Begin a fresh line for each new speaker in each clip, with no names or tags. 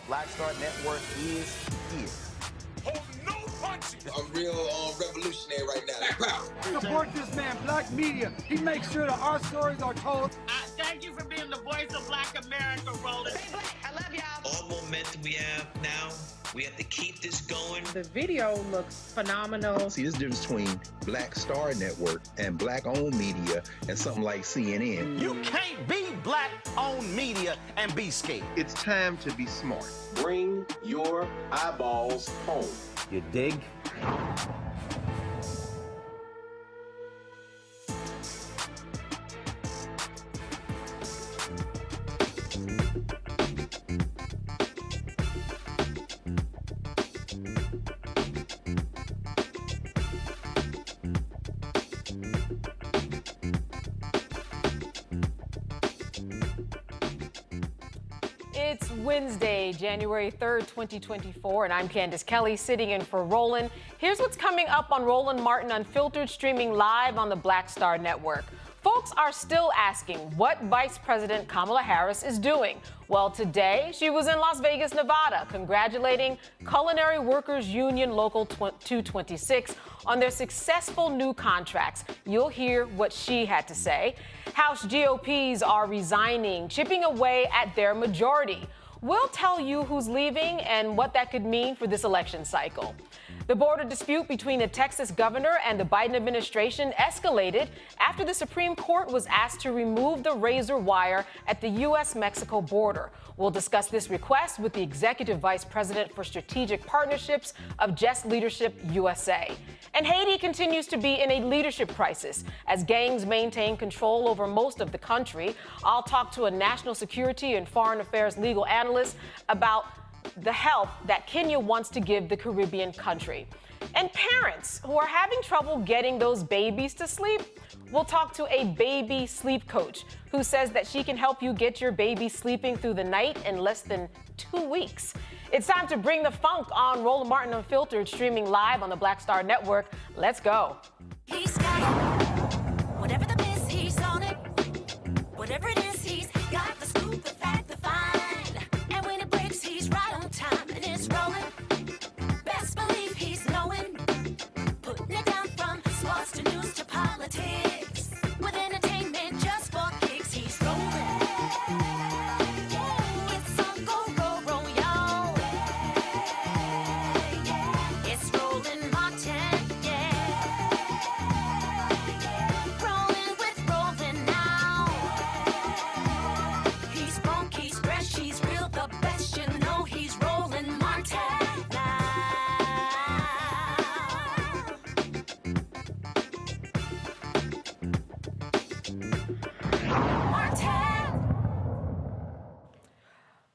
Black Star Network is here.
Hold no punches.
I'm real revolutionary right now.
Support this man, Black Media. He makes sure that our stories are told.
Thank you for being the voice of Black America, Roland.
Stay black. I love y'all.
All momentum we have now, we have to keep this going.
The video looks phenomenal.
See, there's a difference between Black Star Network and Black-owned media and something like CNN.
You can't be Black-owned media and be scared.
It's time to be smart.
Bring your eyeballs home.
You dig?
It's Wednesday, January 3rd, 2024, and I'm Candace Kelly sitting in for Roland. Here's what's coming up on Roland Martin Unfiltered, streaming live on the Black Star Network. Folks are still asking what Vice President Kamala Harris is doing. Well, today she was in Las Vegas, Nevada, congratulating Culinary Workers Union Local 226 on their successful new contracts. You'll hear what she had to say. House GOPs are resigning, chipping away at their majority. We'll tell you who's leaving and what that could mean for this election cycle. The border dispute between the Texas governor and the Biden administration escalated after the Supreme Court was asked to remove the razor wire at the U.S. Mexico border. We'll discuss this request with the Executive Vice President for Strategic Partnerships of JustLeadershipUSA. And Haiti continues to be in a leadership crisis as gangs maintain control over most of the country. I'll talk to a national security and foreign affairs legal analyst about the help that Kenya wants to give the Caribbean country. And parents who are having trouble getting those babies to sleep, we'll talk to a baby sleep coach who says that she can help you get your baby sleeping through the night in less than 2 weeks. It's time to bring the funk on Roland Martin Unfiltered, streaming live on the Black Star Network. Let's go.
He's got it. Whatever the miss, he's on it. Whatever it is, he's got the scoop, the fact, the find. And when it breaks, he's right on time and it's rolling. Best believe he's knowing. Putting it down from sports to news to politics. With entertainment just for kicks, he's rolling. It's on go, roll, y'all. It's Roland Martin, yeah. Rolling with Roland now. He's funk, he's fresh, he's real, the best, you know he's Roland Martin now.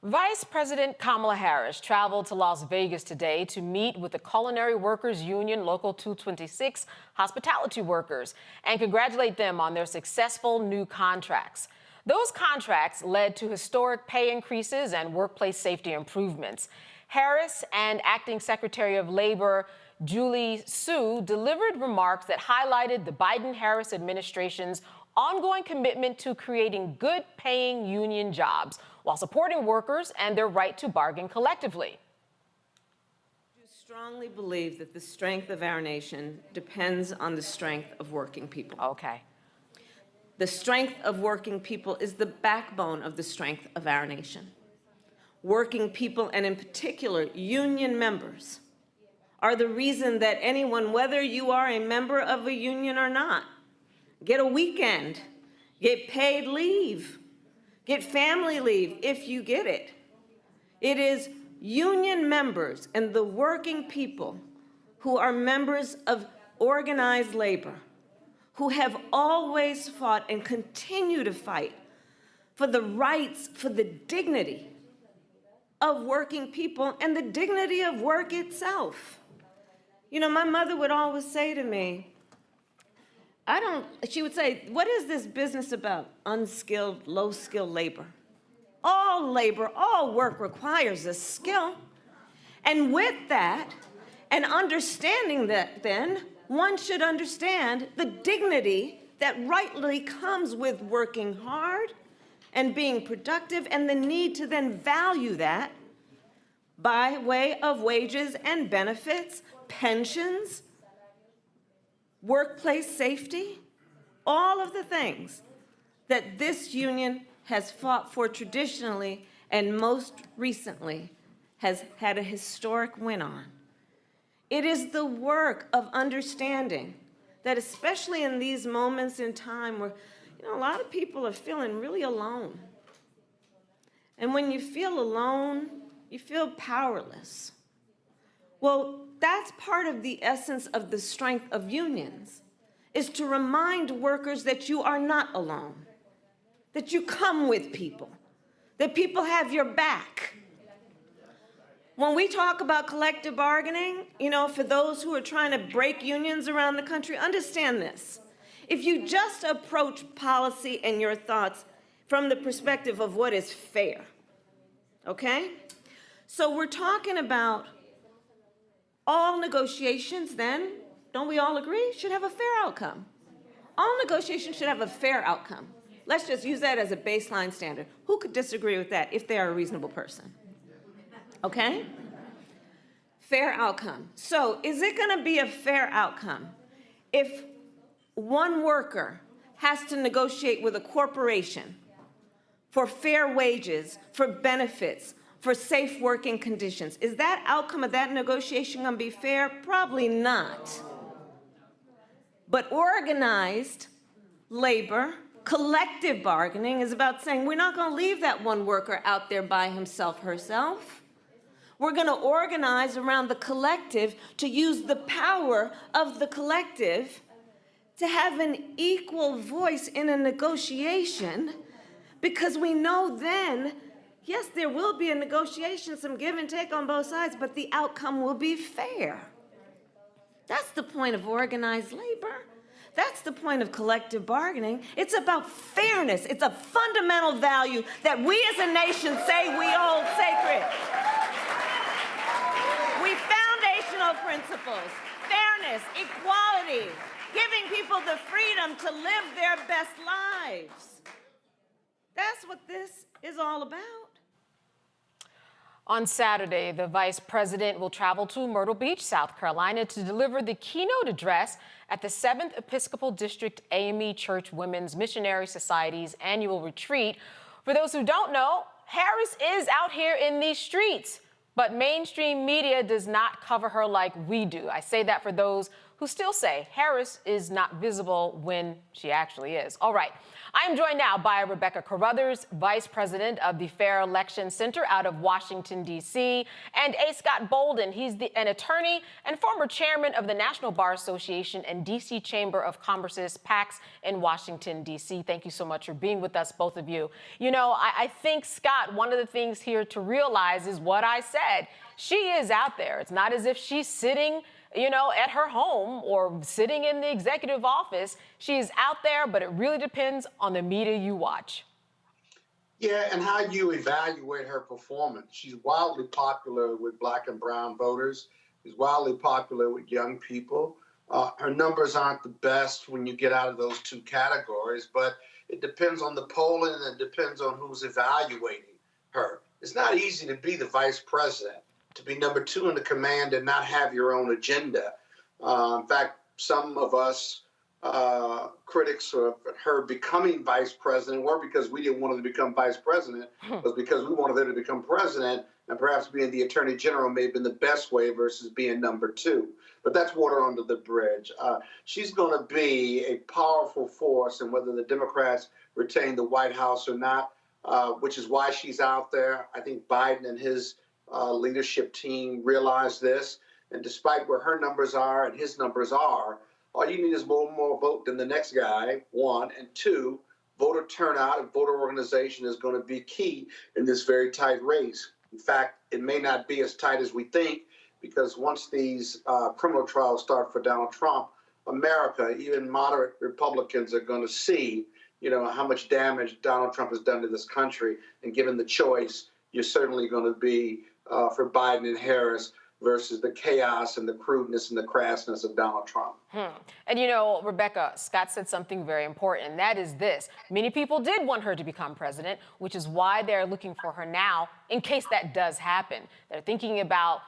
Vice President Kamala Harris traveled to Las Vegas today to meet with the Culinary Workers Union Local 226 hospitality workers and congratulate them on their successful new contracts. Those contracts led to historic pay increases and workplace safety improvements. Harris and Acting Secretary of Labor Julie Su delivered remarks that highlighted the Biden-Harris administration's ongoing commitment to creating good-paying union jobs while supporting workers and their right to bargain collectively.
I strongly believe that the strength of our nation depends on the strength of working people.
Okay.
The strength of working people is the backbone of the strength of our nation. Working people, and in particular union members, are the reason that anyone, whether you are a member of a union or not, get a weekend, get paid leave, get family leave if you get it. It is union members and the working people who are members of organized labor, who have always fought and continue to fight for the rights, for the dignity of working people and the dignity of work itself. You know, my mother would always say to me, she would say, what is this business about unskilled, low-skilled labor? All work requires a skill. And with that, and understanding that then, one should understand the dignity that rightly comes with working hard and being productive, and the need to then value that by way of wages and benefits, pensions, workplace safety, all of the things that this union has fought for traditionally and most recently has had a historic win on. It is the work of understanding that, especially in these moments in time where a lot of people are feeling really alone. And when you feel alone, you feel powerless. Well, that's part of the essence of the strength of unions, is to remind workers that you are not alone, that you come with people, that people have your back. When we talk about collective bargaining, for those who are trying to break unions around the country, understand this. If you just approach policy and your thoughts from the perspective of what is fair, okay? So we're talking about all negotiations then, don't we all agree, should have a fair outcome. All negotiations should have a fair outcome. Let's just use that as a baseline standard. Who could disagree with that if they are a reasonable person? Okay? Fair outcome. So is it going to be a fair outcome if one worker has to negotiate with a corporation for fair wages, for benefits, for safe working conditions? Is that outcome of that negotiation going to be fair? Probably not. But organized labor, collective bargaining is about saying we're not going to leave that one worker out there by himself, herself. We're going to organize around the collective to use the power of the collective to have an equal voice in a negotiation, because we know then, yes, there will be a negotiation, some give and take on both sides, but the outcome will be fair. That's the point of organized labor. That's the point of collective bargaining. It's about fairness. It's a fundamental value that we as a nation say we hold sacred. We foundational principles, fairness, equality, giving people the freedom to live their best lives. That's what this is all about.
On Saturday, the Vice President will travel to Myrtle Beach, South Carolina, to deliver the keynote address at the 7th Episcopal District AME Church Women's Missionary Society's annual retreat. For those who don't know, Harris is out here in these streets, but mainstream media does not cover her like we do. I say that for those who still say Harris is not visible when she actually is. All right, I'm joined now by Rebecca Carruthers, Vice President of the Fair Election Center out of Washington, D.C., and A. Scott Bolden. He's an attorney and former chairman of the National Bar Association and D.C. Chamber of Commerce's PAX in Washington, D.C. Thank you so much for being with us, both of you. I think, Scott, one of the things here to realize is what I said. She is out there. It's not as if she's sitting at her home or sitting in the executive office. She is out there, but it really depends on the media you watch.
Yeah, and how you evaluate her performance. She's wildly popular with Black and brown voters. She's wildly popular with young people. Her numbers aren't the best when you get out of those two categories, but it depends on the polling and it depends on who's evaluating her. It's not easy to be the vice president, to be number 2 in the command and not have your own agenda. In fact, some of us critics of her becoming vice president were because we didn't want her to become vice president, was because we wanted her to become president, and perhaps being the attorney general may have been the best way versus being number 2. But that's water under the bridge. She's going to be a powerful force, and whether the Democrats retain the White House or not, which is why she's out there. I think Biden and his leadership team realize this, and despite where her numbers are and his numbers are, all you need is more vote than the next guy, 1, and 2, voter turnout and voter organization is going to be key in this very tight race. In fact, it may not be as tight as we think, because once these criminal trials start for Donald Trump, America, even moderate Republicans, are going to see, how much damage Donald Trump has done to this country, and given the choice, you're certainly going to be for Biden and Harris, versus the chaos and the crudeness and the crassness of Donald Trump.
And you know, Rebecca, Scott said something very important, and that is this. Many people did want her to become president, which is why they're looking for her now in case that does happen. They're thinking about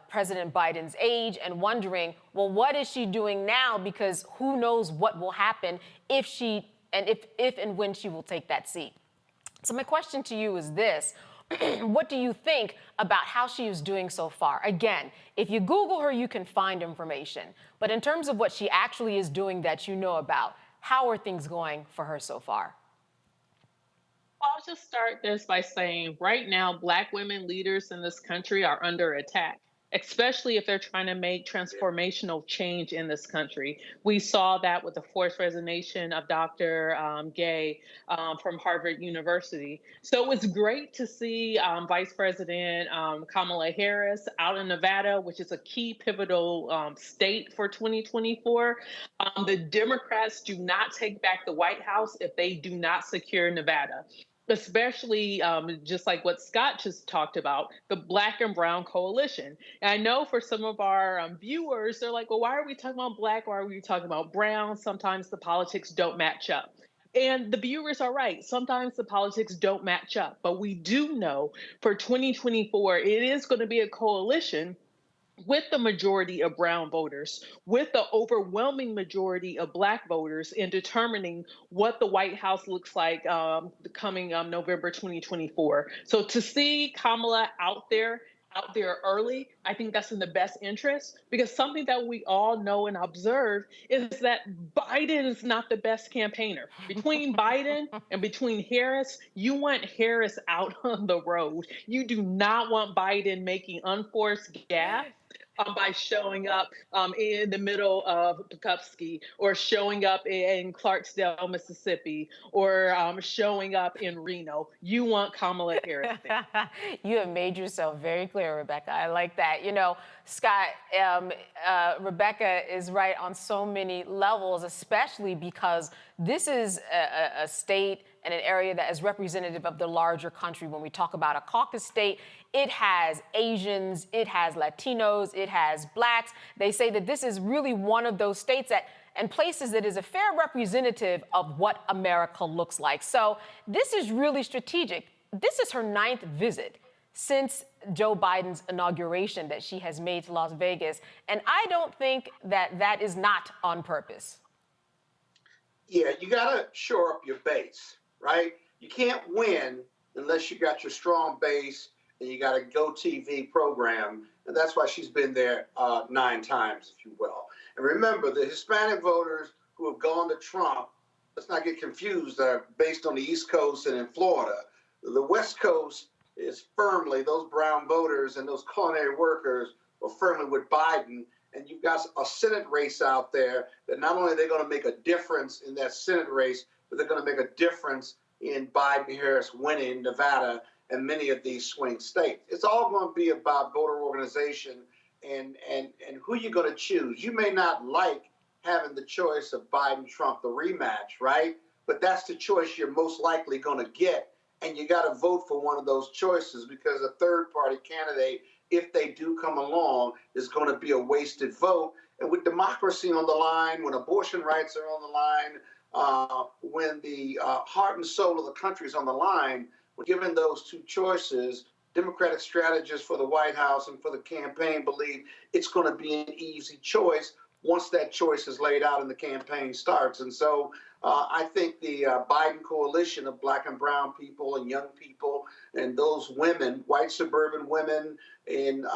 President Biden's age and wondering, well, what is she doing now? Because who knows what will happen if and when she will take that seat. So my question to you is this. What do you think about how she is doing so far? Again, if you Google her, you can find information. But in terms of what she actually is doing that you know about, how are things going for her so far?
I'll just start this by saying right now, Black women leaders in this country are under attack, especially if they're trying to make transformational change in this country. We saw that with the forced resignation of Dr. Gay from Harvard University. So it's great to see Vice President Kamala Harris out in Nevada, which is a key pivotal state for 2024. The Democrats do not take back the White House if they do not secure Nevada. Especially just like what Scott just talked about, the Black and Brown coalition. And I know for some of our viewers, they're like, well, why are we talking about Black? Why are we talking about Brown? Sometimes the politics don't match up. And the viewers are right. Sometimes the politics don't match up. But we do know for 2024, it is going to be a coalition with the majority of brown voters, with the overwhelming majority of Black voters in determining what the White House looks like coming November 2024. So to see Kamala out there early, I think that's in the best interest, because something that we all know and observe is that Biden is not the best campaigner. Between Biden and between Harris, you want Harris out on the road. You do not want Biden making unforced gaffes by showing up in the middle of Poughkeepsie, or showing up in Clarksdale, Mississippi, or showing up in Reno. You want Kamala Harris there.
You have made yourself very clear, Rebecca. I like that. You know, Scott, Rebecca is right on so many levels, especially because this is a state and an area that is representative of the larger country. When we talk about a caucus state, it has Asians, it has Latinos, it has Blacks. They say that this is really one of those states and places that is a fair representative of what America looks like. So this is really strategic. This is her 9th visit since Joe Biden's inauguration that she has made to Las Vegas. And I don't think that is not on purpose.
Yeah, you got to shore up your base, right? You can't win unless you got your strong base and you got a Go TV program. And that's why she's been there 9 times, if you will. And remember, the Hispanic voters who have gone to Trump, let's not get confused, are based on the East Coast and in Florida. The West Coast is firmly, those brown voters and those culinary workers are firmly with Biden. And you've got a Senate race out there that not only are they going to make a difference in that Senate race, but they're going to make a difference in Biden-Harris winning Nevada and many of these swing states. It's all going to be about voter organization and who you're going to choose. You may not like having the choice of Biden-Trump, the rematch, right? But that's the choice you're most likely going to get. And you got to vote for one of those choices, because a third-party candidate, if they do come along, is going to be a wasted vote. And with democracy on the line, when abortion rights are on the line, when the heart and soul of the country is on the line, given those two choices, Democratic strategists for the White House and for the campaign believe it's going to be an easy choice once that choice is laid out and the campaign starts. And so I think the Biden coalition of Black and brown people and young people and those women, white suburban women and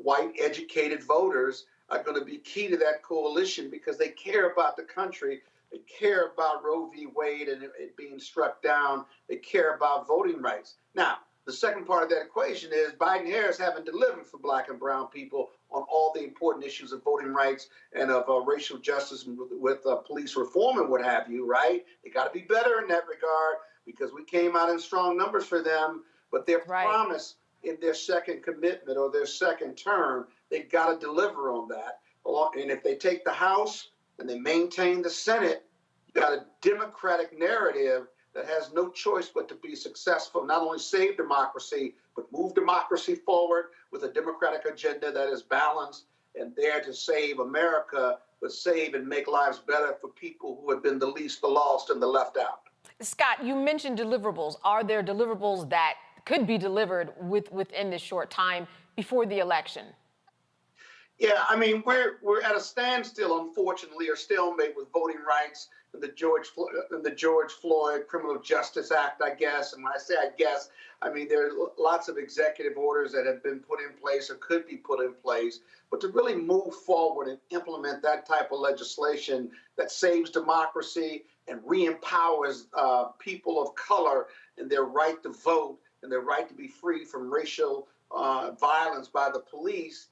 white educated voters, are going to be key to that coalition, because they care about the country. They care about Roe v. Wade and it being struck down. They care about voting rights. Now, the second part of that equation is Biden-Harris haven't delivered for Black and brown people on all the important issues of voting rights and of racial justice with police reform and what have you, right? They got to be better in that regard, because we came out in strong numbers for them, but their promise in their second commitment or their second term, they got to deliver on that. And if they take the House and they maintain the Senate, you got a Democratic narrative that has no choice but to be successful, not only save democracy, but move democracy forward with a democratic agenda that is balanced and there to save America, but save and make lives better for people who have been the least, the lost, and the left out.
Scott, you mentioned deliverables. Are there deliverables that could be delivered within this short time before the election?
Yeah, I mean, we're at a standstill, unfortunately, or stalemate with voting rights and the George Floyd Criminal Justice Act, I guess. And when I say I guess, I mean there are lots of executive orders that have been put in place or could be put in place. But to really move forward and implement that type of legislation that saves democracy and re-empowers people of color in their right to vote and their right to be free from racial violence by the police,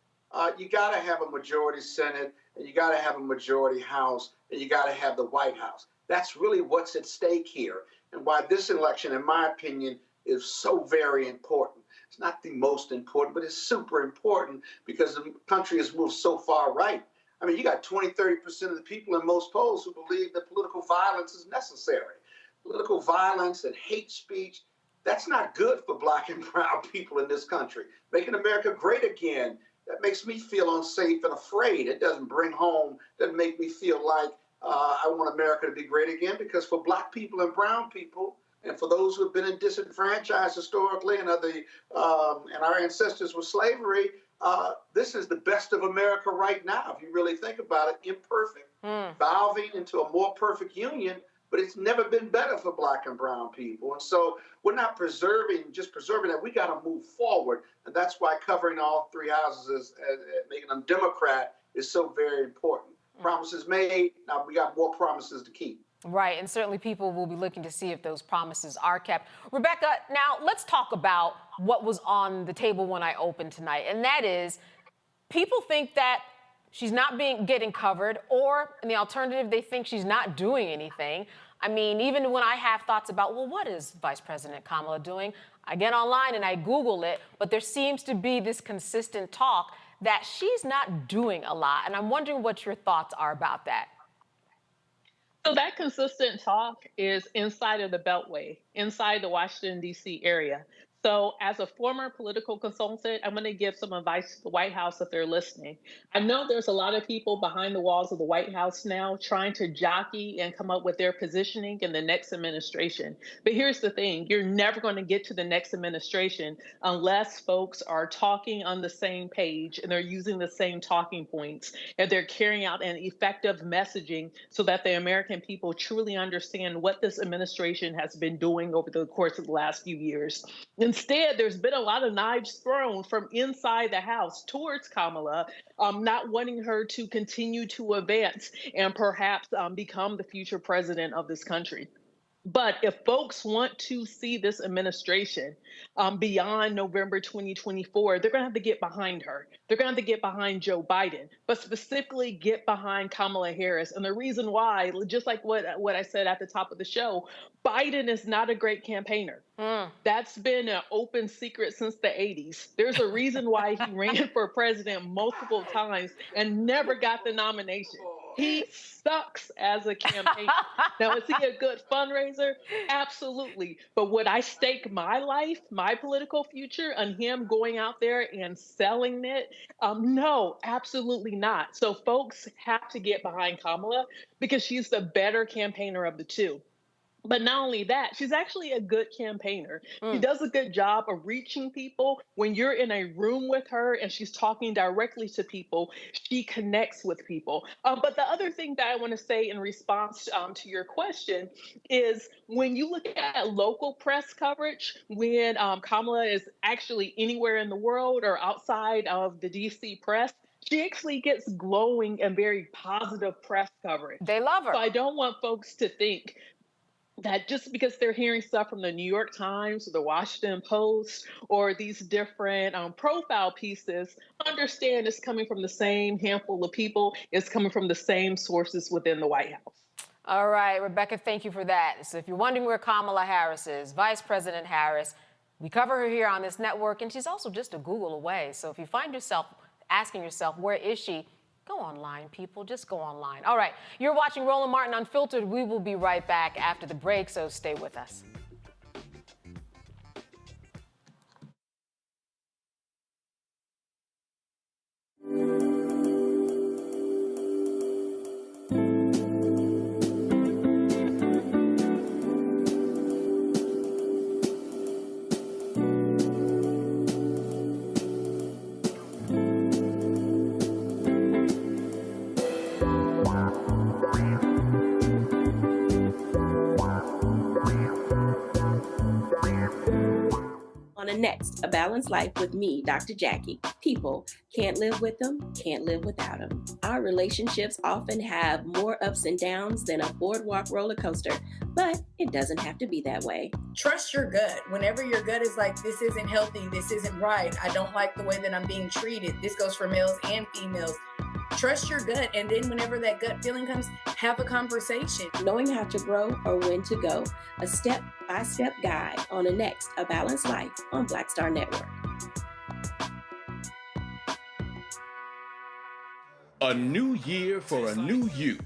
you got to have a majority Senate, and you got to have a majority House, and you got to have the White House. That's really what's at stake here, and why this election, in my opinion, is so very important. It's not the most important, but it's super important because the country has moved so far right. I mean, you got 20–30% of the people in most polls who believe that political violence is necessary. Political violence and hate speech, that's not good for Black and brown people in this country. Making America great again, that makes me feel unsafe and afraid. It doesn't bring home, doesn't make me feel like I want America to be great again, because for Black people and brown people, and for those who have been disenfranchised historically and our ancestors with slavery, this is the best of America right now, if you really think about it. Imperfect, evolving into a more perfect union, but it's never been better for Black and brown people. And so we're not just preserving it. We got to move forward. And that's why covering all three houses and making them Democrat is so very important. Promises made, now we got more promises to keep.
Right, and certainly people will be looking to see if those promises are kept. Rebecca, now let's talk about what was on the table when I opened tonight, and that is people think that she's not getting covered, or in the alternative, they think she's not doing anything. I mean, even when I have thoughts about, well, what is Vice President Kamala doing? I get online and I Google it, but there seems to be this consistent talk that she's not doing a lot, and I'm wondering what your thoughts are about that.
So that consistent talk is inside of the Beltway, inside the Washington, D.C. area. So as a former political consultant, I'm going to give some advice to the White House if they're listening. I know there's a lot of people behind the walls of the White House now trying to jockey and come up with their positioning in the next administration. But here's the thing, you're never going to get to the next administration unless folks are talking on the same page and they're using the same talking points and they're carrying out an effective messaging so that the American people truly understand what this administration has been doing over the course of the last few years. Instead, there's been a lot of knives thrown from inside the House towards Kamala, not wanting her to continue to advance and perhaps become the future president of this country. But if folks want to see this administration beyond November 2024, they're going to have to get behind her. They're going to have to get behind Joe Biden, but specifically get behind Kamala Harris. And the reason why, just like what I said at the top of the show, Biden is not a great campaigner. That's been an open secret since the 80s. There's a reason why he ran for president multiple times and never got the nomination. He sucks as a campaigner. Now, is he a good fundraiser? Absolutely. But would I stake my life, my political future on him going out there and selling it? No, absolutely not. So folks have to get behind Kamala because she's the better campaigner of the two. But not only that, she's actually a good campaigner. She does a good job of reaching people. When you're in a room with her and she's talking directly to people, she connects with people. But the other thing that I want to say in response to your question is when you look at local press coverage, when Kamala is actually anywhere in the world or outside of the DC press, she actually gets glowing and very positive press coverage.
They love her.
So I don't want folks to think that just because they're hearing stuff from the New York Times or the Washington Post or these different profile pieces, understand it's coming from the same handful of people, it's coming from the same sources within the White House.
All right, Rebecca, thank you for that. So if you're wondering where Kamala Harris is, Vice President Harris, we cover her here on this network, and she's also just a Google away. So if you find yourself asking yourself, where is she? Go online, people. Just go online. All right. You're watching Roland Martin Unfiltered. We will be right back after the break, so stay with us.
On the next, A Balanced Life with me, Dr. Jackie. People can't live with them, can't live without them. Our relationships often have more ups and downs than a boardwalk roller coaster, but it doesn't have to be that way.
Trust your gut. Whenever your gut is like, this isn't healthy, this isn't right, I don't like the way that I'm being treated. This goes for males and females. Trust your gut, and then whenever that gut feeling comes, have a conversation.
Knowing how to grow or when to go, a step-by-step guide on the next A Balanced Life on Black Star Network.
A new year for a new you.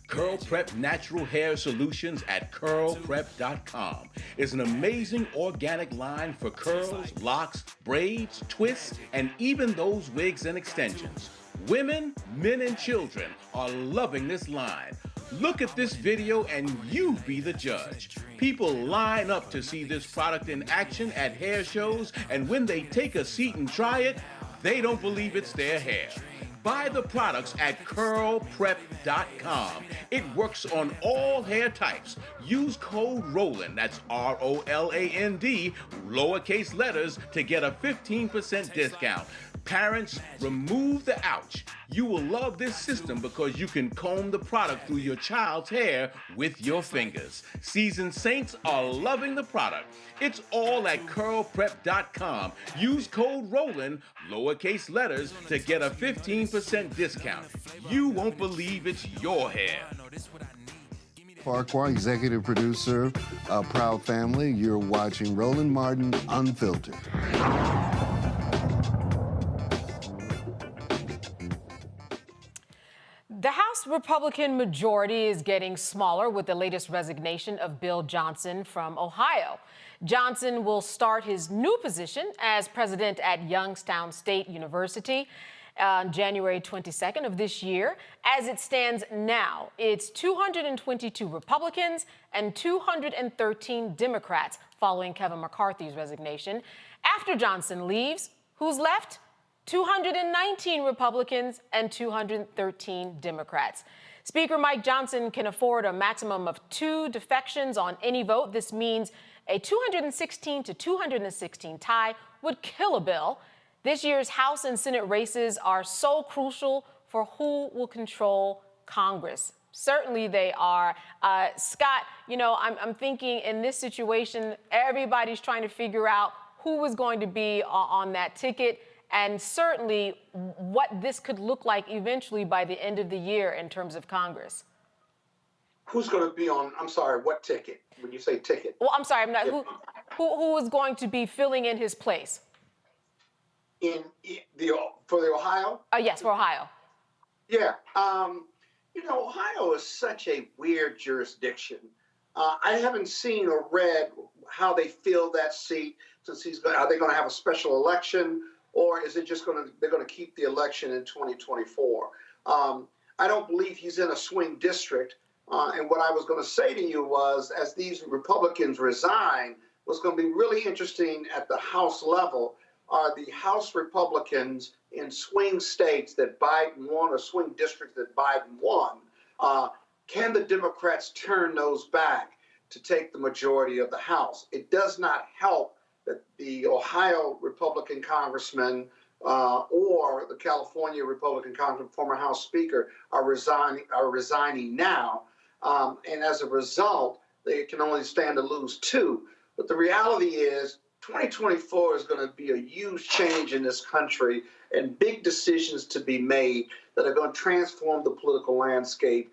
Curl Prep Natural Hair Solutions at curlprep.com is an amazing organic line for curls, locks, braids, twists, and even those wigs and extensions. Women, men, and children are loving this line. Look at this video and you be the judge. People line up to see this product in action at hair shows, and when they take a seat and try it, they don't believe it's their hair. Buy the products at curlprep.com. It works on all hair types. Use code ROLAND, that's ROLAND, lowercase letters, to get a 15% discount. Parents, remove the ouch. You will love this system because you can comb the product through your child's hair with your fingers. Seasoned saints are loving the product. It's all at curlprep.com. Use code ROLAND, lowercase letters, to get a 15% discount. You won't believe it's your hair.
Farquhar, executive producer, a proud family. You're watching Roland Martin Unfiltered.
The House Republican majority is getting smaller with the latest resignation of Bill Johnson from Ohio. Johnson will start his new position as president at Youngstown State University on January 22nd of this year. As it stands now, it's 222 Republicans and 213 Democrats following Kevin McCarthy's resignation. After Johnson leaves, who's left? 219 Republicans and 213 Democrats. Speaker Mike Johnson can afford a maximum of 2 defections on any vote. This means a 216 to 216 tie would kill a bill. This year's House and Senate races are so crucial for who will control Congress. Certainly they are. Scott, you know, I'm thinking in this situation, everybody's trying to figure out who is going to be on that ticket, and certainly what this could look like eventually by the end of the year in terms of Congress.
Who's going to be on, I'm sorry, what ticket? When you say ticket.
Well, I'm sorry, I'm not, who is going to be filling in his place?
For the Ohio?
Yes, for Ohio.
Yeah. You know, Ohio is such a weird jurisdiction. I haven't seen or read how they fill that seat since are they going to have a special election, or is it just they're going to keep the election in 2024? I don't believe he's in a swing district. And what I was going to say to you was, as these Republicans resign, what's going to be really interesting at the House level are the House Republicans in swing states that Biden won, or swing districts that Biden won. Can the Democrats turn those back to take the majority of the House? It does not help that the Ohio Republican congressman or the California Republican congressman, former House Speaker, are resigning now. And as a result, they can only stand to lose 2. But the reality is 2024 is going to be a huge change in this country, and big decisions to be made that are going to transform the political landscape.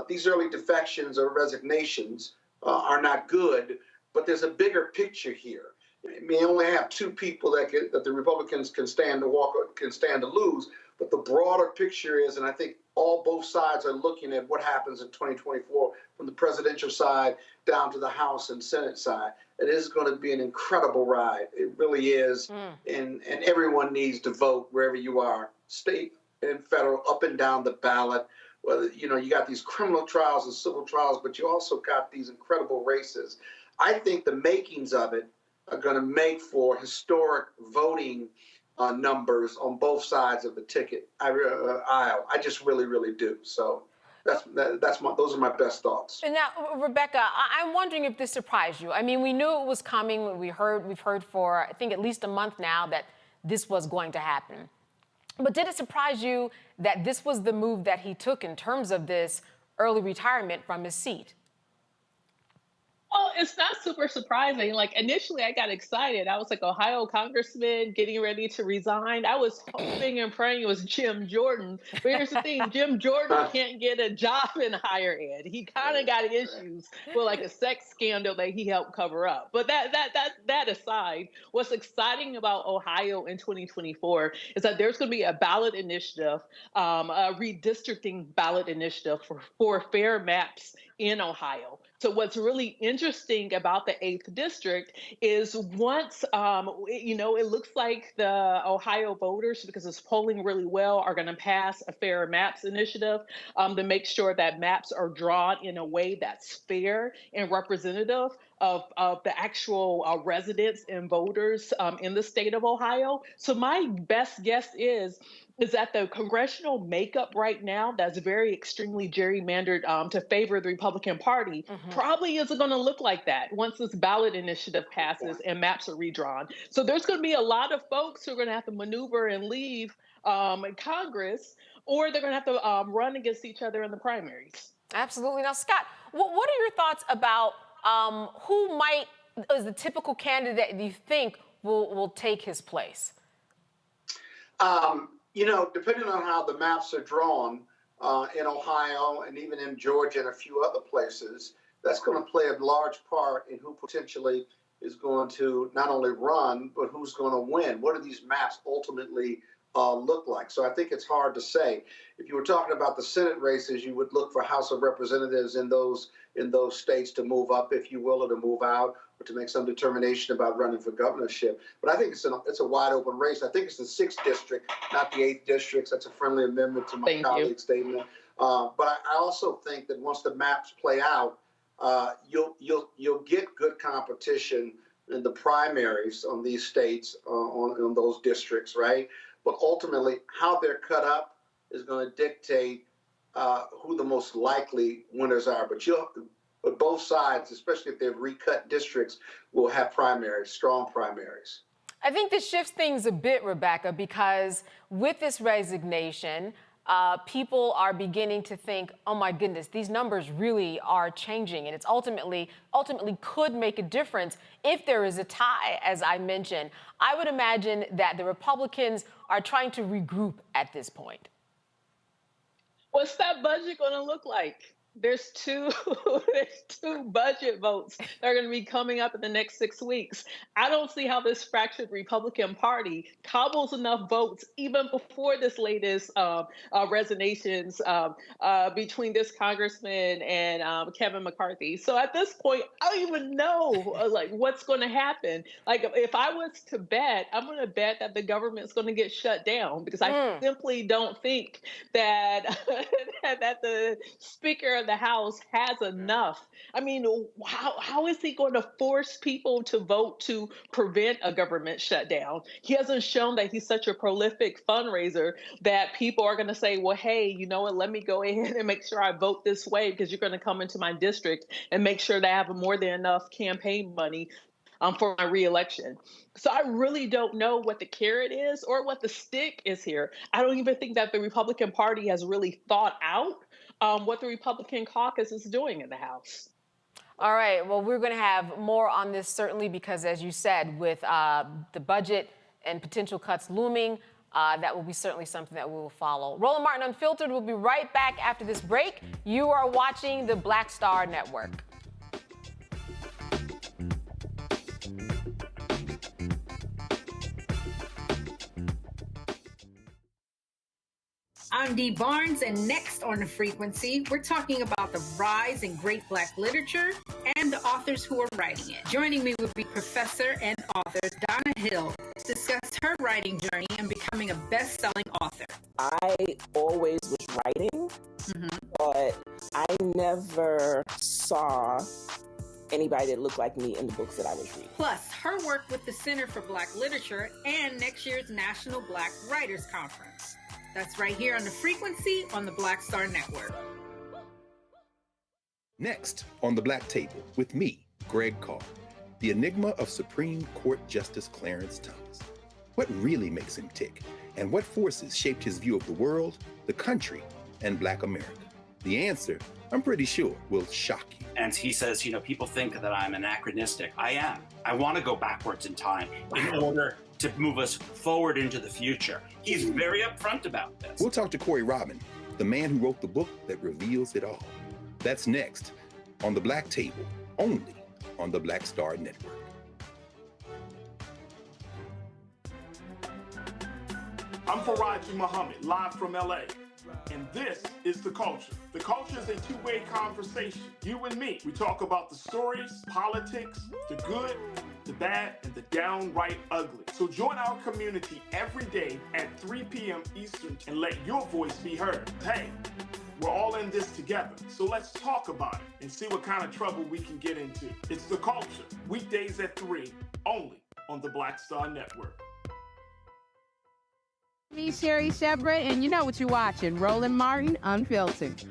These early defections or resignations are not good, but there's a bigger picture here. It may only have 2 people that the Republicans can stand to lose, But the broader picture is, and I think both sides are looking at what happens in 2024 from the presidential side down to the House and Senate side. It is going to be an incredible ride. It really is. And everyone needs to vote wherever you are, state and federal, up and down the ballot. Well, you got these criminal trials and civil trials, but you also got these incredible races. I think the makings of it are going to make for historic voting numbers on both sides of the ticket aisle. I just really, really do. So those are my best thoughts.
And now, Rebecca, I'm wondering if this surprised you. I mean, we knew it was coming. We've heard for, I think, at least a month now that this was going to happen. But did it surprise you that this was the move that he took in terms of this early retirement from his seat?
Well, it's not super surprising. Like, initially, I got excited. I was like, Ohio congressman getting ready to resign. I was hoping and praying it was Jim Jordan. But here's the thing, Jim Jordan can't get a job in higher ed. He kind of got issues with like a sex scandal that he helped cover up. But that aside, what's exciting about Ohio in 2024 is that there's going to be a ballot initiative, a redistricting ballot initiative for fair maps in Ohio. So what's really interesting about the 8th district is once, it looks like the Ohio voters, because it's polling really well, are going to pass a fair maps initiative to make sure that maps are drawn in a way that's fair and representative of the actual residents and voters in the state of Ohio. So my best guess is that the congressional makeup right now that's very extremely gerrymandered to favor the Republican Party probably isn't going to look like that once this ballot initiative passes and maps are redrawn. So there's going to be a lot of folks who are going to have to maneuver and leave Congress, or they're going to have to run against each other in the primaries.
Absolutely. Now, Scott, what are your thoughts about who is the typical candidate you think will take his place?
Depending on how the maps are drawn in Ohio and even in Georgia and a few other places, that's going to play a large part in who potentially is going to not only run, but who's going to win. What do these maps ultimately look like? So I think it's hard to say. If you were talking about the Senate races, you would look for House of Representatives in those states to move up, if you will, or to move out, or to make some determination about running for governorship. But I think it's a wide open race. I think it's the 6th district, not the 8th district. That's a friendly amendment to my colleague's statement. But I also think that once the maps play out, you'll get good competition in the primaries on these states, on those districts, right? But ultimately, how they're cut up is going to dictate who the most likely winners are. But both sides, especially if they've recut districts, will have primaries, strong primaries.
I think this shifts things a bit, Rebecca, because with this resignation, people are beginning to think, oh my goodness, these numbers really are changing, and it's ultimately could make a difference if there is a tie, as I mentioned. I would imagine that the Republicans are trying to regroup at this point.
What's that budget going to look like? There's two budget votes that are going to be coming up in the next 6 weeks. I don't see how this fractured Republican Party cobbles enough votes even before this latest resignations between this congressman and Kevin McCarthy. So at this point, I don't even know what's going to happen. Like, if I was to bet, I'm going to bet that the government's going to get shut down, because I simply don't think that that the Speaker of the House has enough. I mean, how is he going to force people to vote to prevent a government shutdown? He hasn't shown that he's such a prolific fundraiser that people are going to say, well, hey, you know what, let me go ahead and make sure I vote this way because you're going to come into my district and make sure that I have more than enough campaign money for my reelection. So I really don't know what the carrot is or what the stick is here. I don't even think that the Republican Party has really thought out what the Republican caucus is doing in the House.
All right. Well, we're going to have more on this, certainly, because, as you said, with the budget and potential cuts looming, that will be certainly something that we will follow. Roland Martin Unfiltered will be right back after this break. You are watching the Black Star Network.
I'm Dee Barnes, and next on The Frequency, we're talking about the rise in great Black literature and the authors who are writing it. Joining me will be professor and author Donna Hill to discuss her writing journey and becoming a best-selling author.
I always was writing, but I never saw anybody that looked like me in the books that I was reading.
Plus, her work with the Center for Black Literature and next year's National Black Writers Conference. That's right here on The Frequency on the Black Star Network.
Next on the Black Table with me, Greg Carr, the enigma of Supreme Court Justice Clarence Thomas. What really makes him tick, and what forces shaped his view of the world, the country, and Black America? The answer, I'm pretty sure, will shock you.
And he says, people think that I'm anachronistic. I am. I want to go backwards in time in order to move us forward into the future. He's very upfront about this.
We'll talk to Corey Robin, the man who wrote the book that reveals it all. That's next on the Black Table, only on the Black Star Network.
I'm Faraji Muhammad, live from LA. And this is The Culture. The Culture is a two-way conversation. You and me. We talk about the stories, politics, the good, the bad, and the downright ugly. So join our community every day at 3 p.m. Eastern and let your voice be heard. Hey, we're all in this together. So let's talk about it and see what kind of trouble we can get into. It's The Culture, weekdays at 3, only on the Black Star Network.
Me, Sherry Shepard, and you know what you're watching, Roland Martin Unfiltered.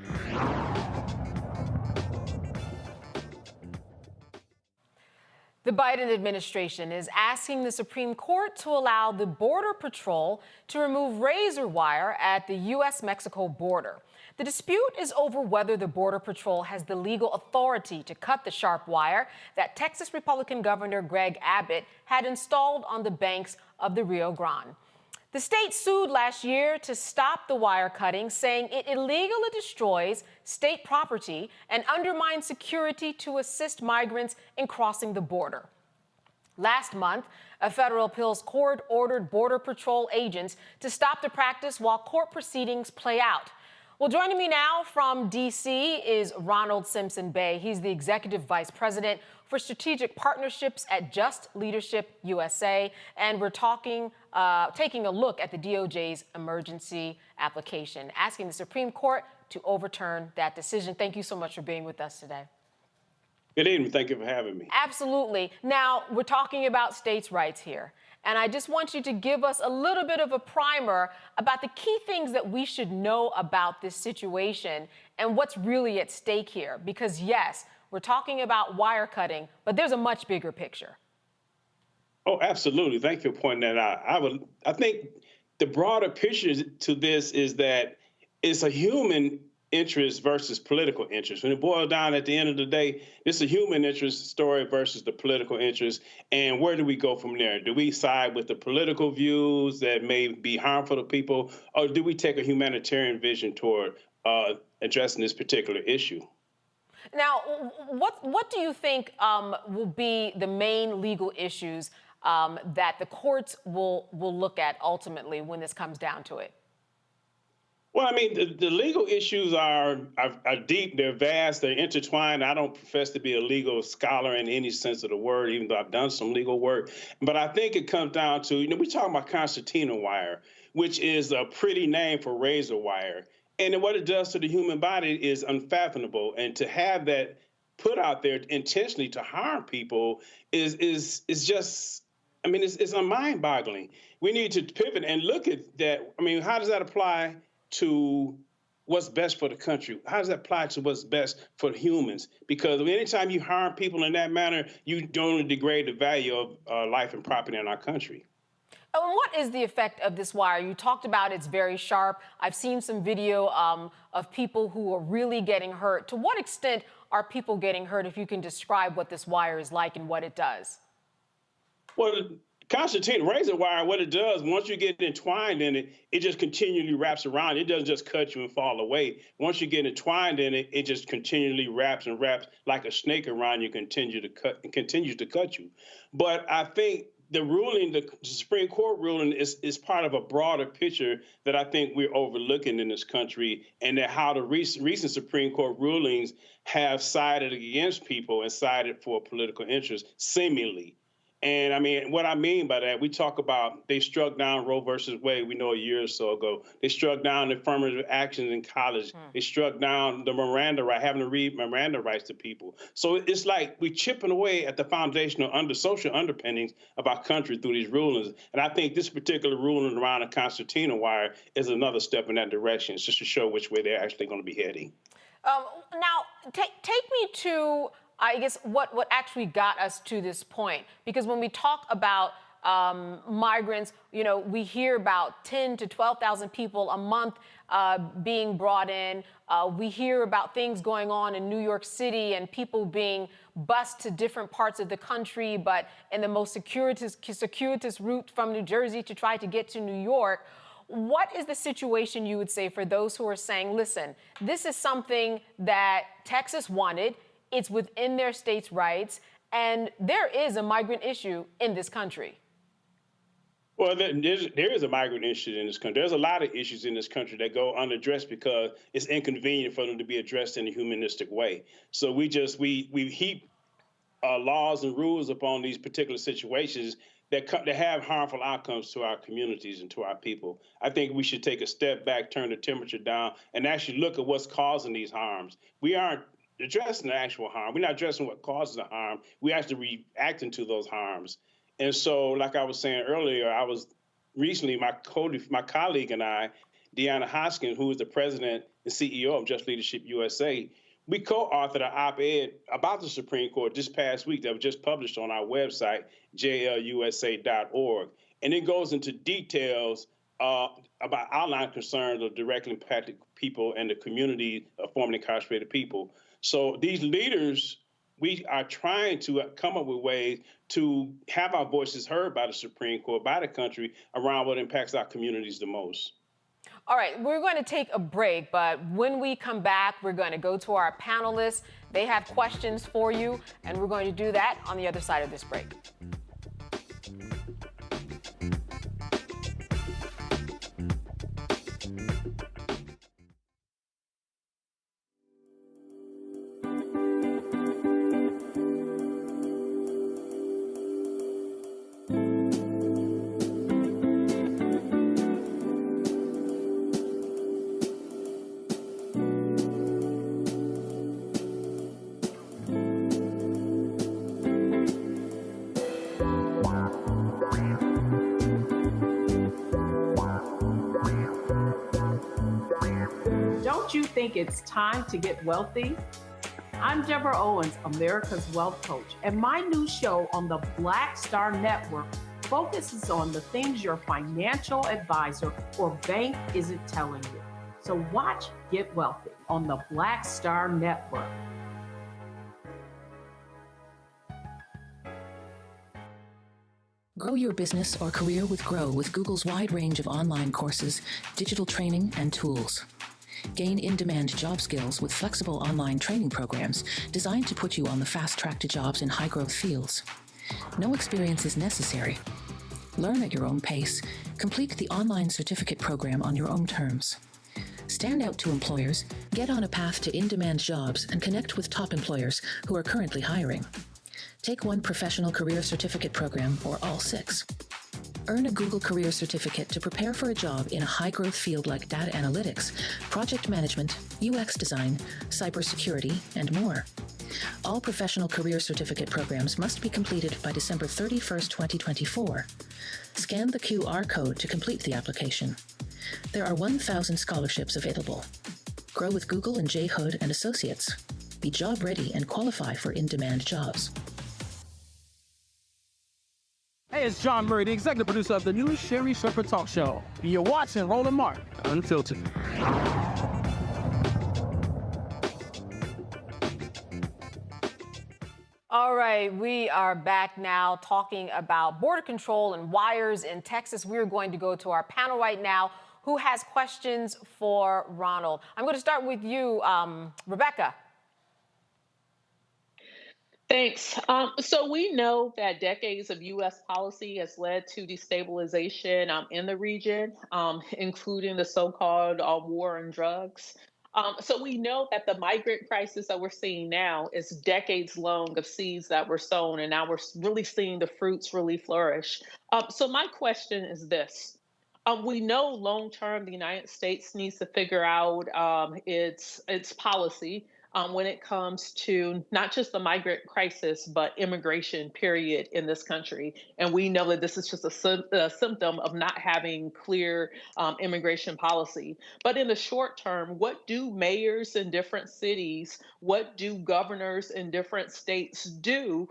The Biden administration is asking the Supreme Court to allow the Border Patrol to remove razor wire at the U.S. Mexico border. The dispute is over whether the Border Patrol has the legal authority to cut the sharp wire that Texas Republican Governor Greg Abbott had installed on the banks of the Rio Grande. The state sued last year to stop the wire cutting, saying it illegally destroys state property and undermines security to assist migrants in crossing the border. Last month, a federal appeals court ordered Border Patrol agents to stop the practice while court proceedings play out. Well, joining me now from D.C. is Ronald Simpson Bay. He's the Executive Vice President for Strategic Partnerships at JustLeadershipUSA, and we're taking a look at the DOJ's emergency application, asking the Supreme Court to overturn that decision. Thank you so much for being with us today.
Good evening. Thank you for having me.
Absolutely. Now, we're talking about states' rights here. And I just want you to give us a little bit of a primer about the key things that we should know about this situation and what's really at stake here. Because, yes, we're talking about wire cutting, but there's a much bigger picture.
Oh, absolutely. Thank you for pointing that out. I think the broader picture to this is that it's a human interest versus political interest. When it boils down at the end of the day, it's a human interest story versus the political interest. And where do we go from there? Do we side with the political views that may be harmful to people, or do we take a humanitarian vision toward addressing this particular issue?
Now, what do you think will be the main legal issues that the courts will look at ultimately when this comes down to it?
Well, I mean, the legal issues are deep, they're vast, they're intertwined. I don't profess to be a legal scholar in any sense of the word, even though I've done some legal work. But I think it comes down to, we're talking about concertina wire, which is a pretty name for razor wire. And what it does to the human body is unfathomable. And to have that put out there intentionally to harm people is just, I mean, it's mind-boggling. We need to pivot and look at that. I mean, how does that apply to what's best for the country? How does that apply to what's best for humans? Because anytime you harm people in that manner, you don't degrade the value of life and property in our country.
And what is the effect of this wire? You talked about it's very sharp. I've seen some video of people who are really getting hurt. To what extent are people getting hurt, if you can describe what this wire is like and what it does?
Well, concertina razor wire, what it does, once you get entwined in it, it just continually wraps around. It doesn't just cut you and fall away. Once you get entwined in it, it just continually wraps and wraps like a snake around you, continues to cut you. But I think the ruling, the Supreme Court ruling is part of a broader picture that I think we're overlooking in this country, and that how the recent Supreme Court rulings have sided against people and sided for political interest, seemingly. And I mean, what I mean by that, we talk about they struck down Roe versus Wade, we know a year or so ago. They struck down affirmative actions in college. They struck down the Miranda right, having to read Miranda rights to people. So it's like we chipping away at the foundational social underpinnings of our country through these rulings. And I think this particular ruling around the concertina wire is another step in that direction. It's just to show which way they're actually going to be heading.
Now, take me to, I guess, what actually got us to this point. Because when we talk about migrants, you know, we hear about 10 to 12,000 people a month being brought in. We hear about things going on in New York City and people being bused to different parts of the country, but in the most circuitous route from New Jersey to try to get to New York. What is the situation, you would say, for those who are saying, listen, this is something that Texas wanted, it's within their state's rights, and there is a migrant issue in this country?
Well, there is a migrant issue in this country. There's a lot of issues in this country that go unaddressed because it's inconvenient for them to be addressed in a humanistic way. So we heap laws and rules upon these particular situations that have harmful outcomes to our communities and to our people. I think we should take a step back, turn the temperature down, and actually look at what's causing these harms. We aren't addressing the actual harm. We're not addressing what causes the harm. We're actually reacting to those harms. And so, like I was saying earlier, I was recently, my colleague and I, Deanna Hoskins, who is the president and CEO of Just Leadership USA, we co-authored an op-ed about the Supreme Court this past week that was just published on our website, jlusa.org. And it goes into details about outline concerns of directly impacted people and the community of formerly incarcerated people. So these leaders, we are trying to come up with ways to have our voices heard by the Supreme Court, by the country, around what impacts our communities the most.
All right, we're going to take a break, but when we come back, we're going to go to our panelists. They have questions for you, and we're going to do that on the other side of this break.
Don't you think it's time to get wealthy? I'm Deborah Owens, America's Wealth Coach, and my new show on the Black Star Network focuses on the things your financial advisor or bank isn't telling you. So watch Get Wealthy on the Black Star Network.
Grow your business or career with Grow with Google's wide range of online courses, digital training, and tools. Gain in-demand job skills with flexible online training programs designed to put you on the fast track to jobs in high-growth fields. No experience is necessary. Learn at your own pace. Complete the online certificate program on your own terms. Stand out to employers, get on a path to in-demand jobs, and connect with top employers who are currently hiring. Take one professional career certificate program or all 6. Earn a Google Career Certificate to prepare for a job in a high-growth field like data analytics, project management, UX design, cybersecurity, and more. All professional career certificate programs must be completed by December 31st, 2024. Scan the QR code to complete the application. There are 1,000 scholarships available. Grow with Google and J. Hood and Associates. Be job ready and qualify for in-demand jobs.
Hey, it's John Murray, the executive producer of the new Sherry Shepherd Talk Show. You're watching Roland Martin Unfiltered.
All right, we are back now talking about border control and wires in Texas. We're going to go to our panel right now who has questions for Ronald. I'm going to start with you, Rebecca.
Thanks. So we know that decades of U.S. policy has led to destabilization in the region, including the so-called war on drugs. So we know that the migrant crisis that we're seeing now is decades long of seeds that were sown, and now we're really seeing the fruits really flourish. So my question is this. We know long term the United States needs to figure out its policy when it comes to not just the migrant crisis, but immigration, period, in this country. And we know that this is just a symptom of not having clear immigration policy. But in the short term, what do mayors in different cities, what do governors in different states do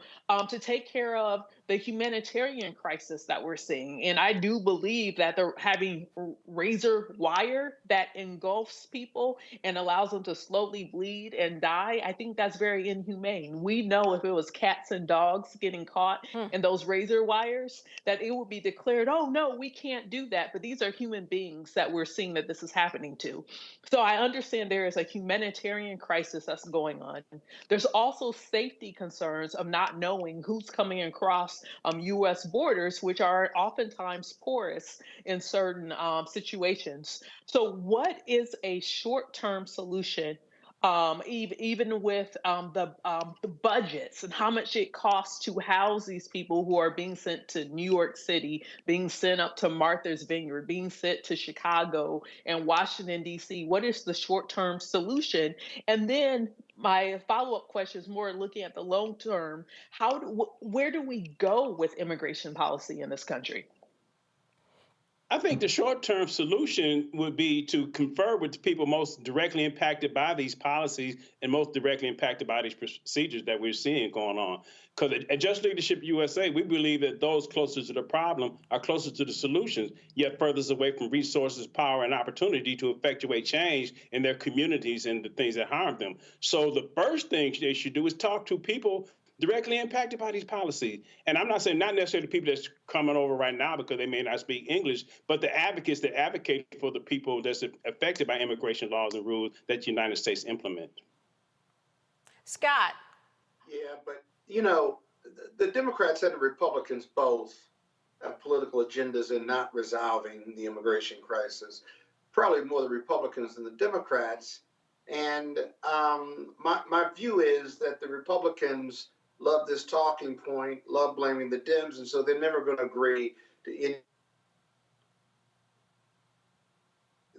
to take care of the humanitarian crisis that we're seeing? And I do believe that they're having razor wire that engulfs people and allows them to slowly bleed and die. I think that's very inhumane. We know if it was cats and dogs getting caught in those razor wires, that it would be declared, oh no, we can't do that. But these are human beings that we're seeing that this is happening to. So I understand there is a humanitarian crisis that's going on. There's also safety concerns of not knowing who's coming across U.S. borders, which are oftentimes porous in certain situations. So what is a short-term solution, even with the budgets and how much it costs to house these people who are being sent to New York City, being sent up to Martha's Vineyard, being sent to Chicago and Washington, D.C.? What is the short-term solution? And then my follow-up question is more looking at the long term. Where do we go with immigration policy in this country?
I think the short-term solution would be to confer with the people most directly impacted by these policies and most directly impacted by these procedures that we're seeing going on. Because at Just Leadership USA, we believe that those closest to the problem are closer to the solutions, yet furthest away from resources, power, and opportunity to effectuate change in their communities and the things that harm them. So the first thing they should do is talk to people directly impacted by these policies. And I'm not saying not necessarily the people that's coming over right now because they may not speak English, but the advocates that advocate for the people that's affected by immigration laws and rules that the United States implement.
Scott.
Yeah, but you know, the Democrats and the Republicans both have political agendas in not resolving the immigration crisis. Probably more the Republicans than the Democrats. And my view is that the Republicans love this talking point, love blaming the Dems, and so they're never going to agree to any.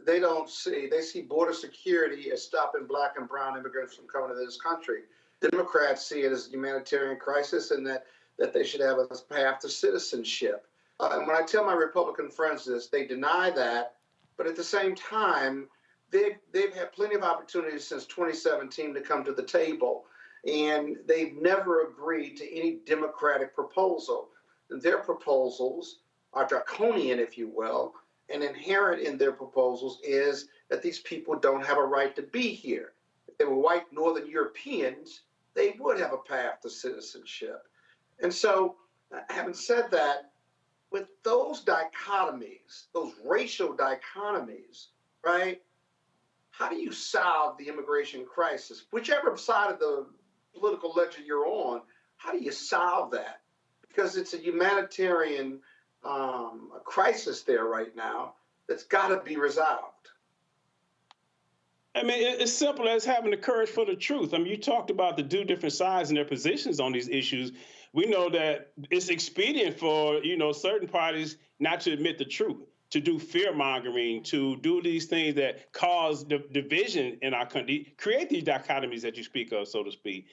They see border security as stopping Black and brown immigrants from coming to this country. Democrats see it as a humanitarian crisis and that they should have a path to citizenship. And when I tell my Republican friends this, they deny that, but at the same time, they've had plenty of opportunities since 2017 to come to the table, and they've never agreed to any Democratic proposal. And their proposals are draconian, if you will, and inherent in their proposals is that these people don't have a right to be here. If they were white Northern Europeans, they would have a path to citizenship. And so, having said that, with those dichotomies, those racial dichotomies, right? How do you solve the immigration crisis? Whichever side of the political ledger you're on, how do you solve that? Because it's a humanitarian crisis there right now that's got to be resolved.
I mean, it's simple as having the courage for the truth. I mean, you talked about the two different sides and their positions on these issues. We know that it's expedient for, certain parties not to admit the truth, to do fear-mongering, to do these things that cause division in our country, create these dichotomies that you speak of, so to speak.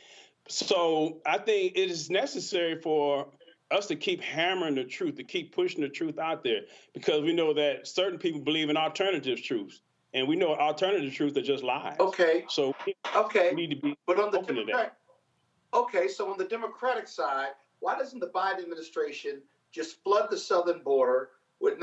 So I think it is necessary for us to keep hammering the truth, to keep pushing the truth out there, because we know that certain people believe in alternative truths, and we know alternative truths are just lies.
Okay.
So we need to be
but on the
open to that.
Okay, so on the Democratic side, why doesn't the Biden administration just flood the southern border with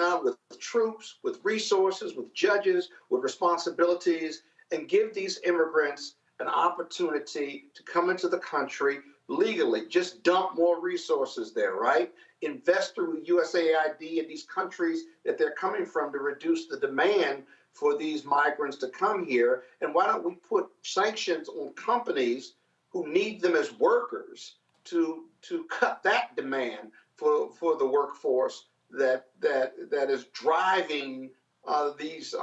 troops, with resources, with judges, with responsibilities, and give these immigrants an opportunity to come into the country legally? Just dump more resources there, right? Invest through USAID in these countries that they're coming from to reduce the demand for these migrants to come here. And why don't we put sanctions on companies who need them as workers to cut that demand for the workforce that is driving these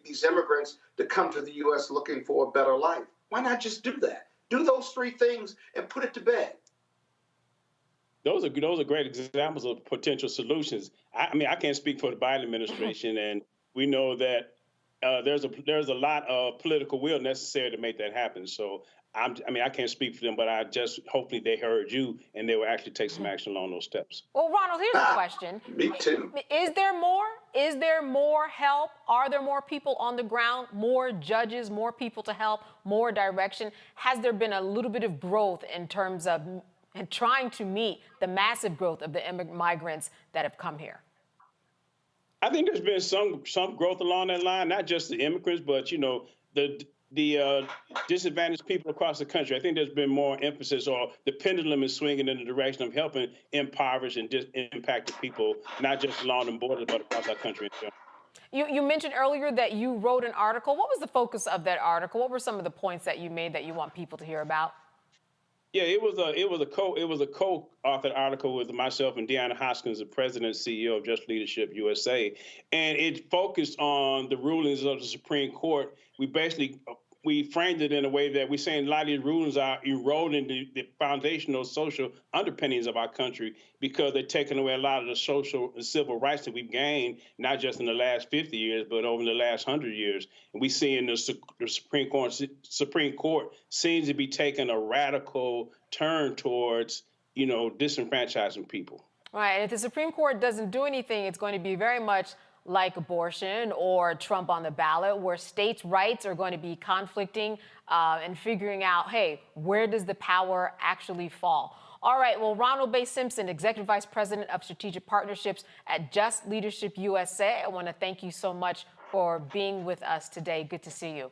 these immigrants to come to the U.S. looking for a better life. Why not just do that? Do those three things and put it to bed.
Those are great examples of potential solutions. I mean, I can't speak for the Biden administration, and we know that there's a lot of political will necessary to make that happen. So I can't speak for them, but hopefully they heard you and they will actually take some action along those steps.
Well, Ronald, here's the question.
Me too.
Is there more? Is there more help? Are there more people on the ground, more judges, more people to help, more direction? Has there been a little bit of growth in terms of trying to meet the massive growth of the migrants that have come here?
I think there's been some growth along that line, not just the immigrants, but the disadvantaged people across the country. I think there's been more emphasis, or the pendulum is swinging in the direction of helping impoverished and impacted people, not just along the borders, but across our country in general.
You mentioned earlier that you wrote an article. What was the focus of that article? What were some of the points that you made that you want people to hear about?
Yeah, it was a co-authored article with myself and Deanna Hoskins, the president and CEO of JustLeadershipUSA, and it focused on the rulings of the Supreme Court. We framed it in a way that we're saying a lot of these rulings are eroding the foundational social underpinnings of our country because they're taking away a lot of the social and civil rights that we've gained, not just in the last 50 years, but over the last 100 years. And we see in the Supreme Court seems to be taking a radical turn towards, disenfranchising people.
Right, and if the Supreme Court doesn't do anything, it's going to be very much like abortion or Trump on the ballot, where states' rights are going to be conflicting and figuring out, hey, where does the power actually fall? All right, well, Ronald Bay Simpson, Executive Vice President of Strategic Partnerships at Just Leadership USA, I want to thank you so much for being with us today. Good to see you.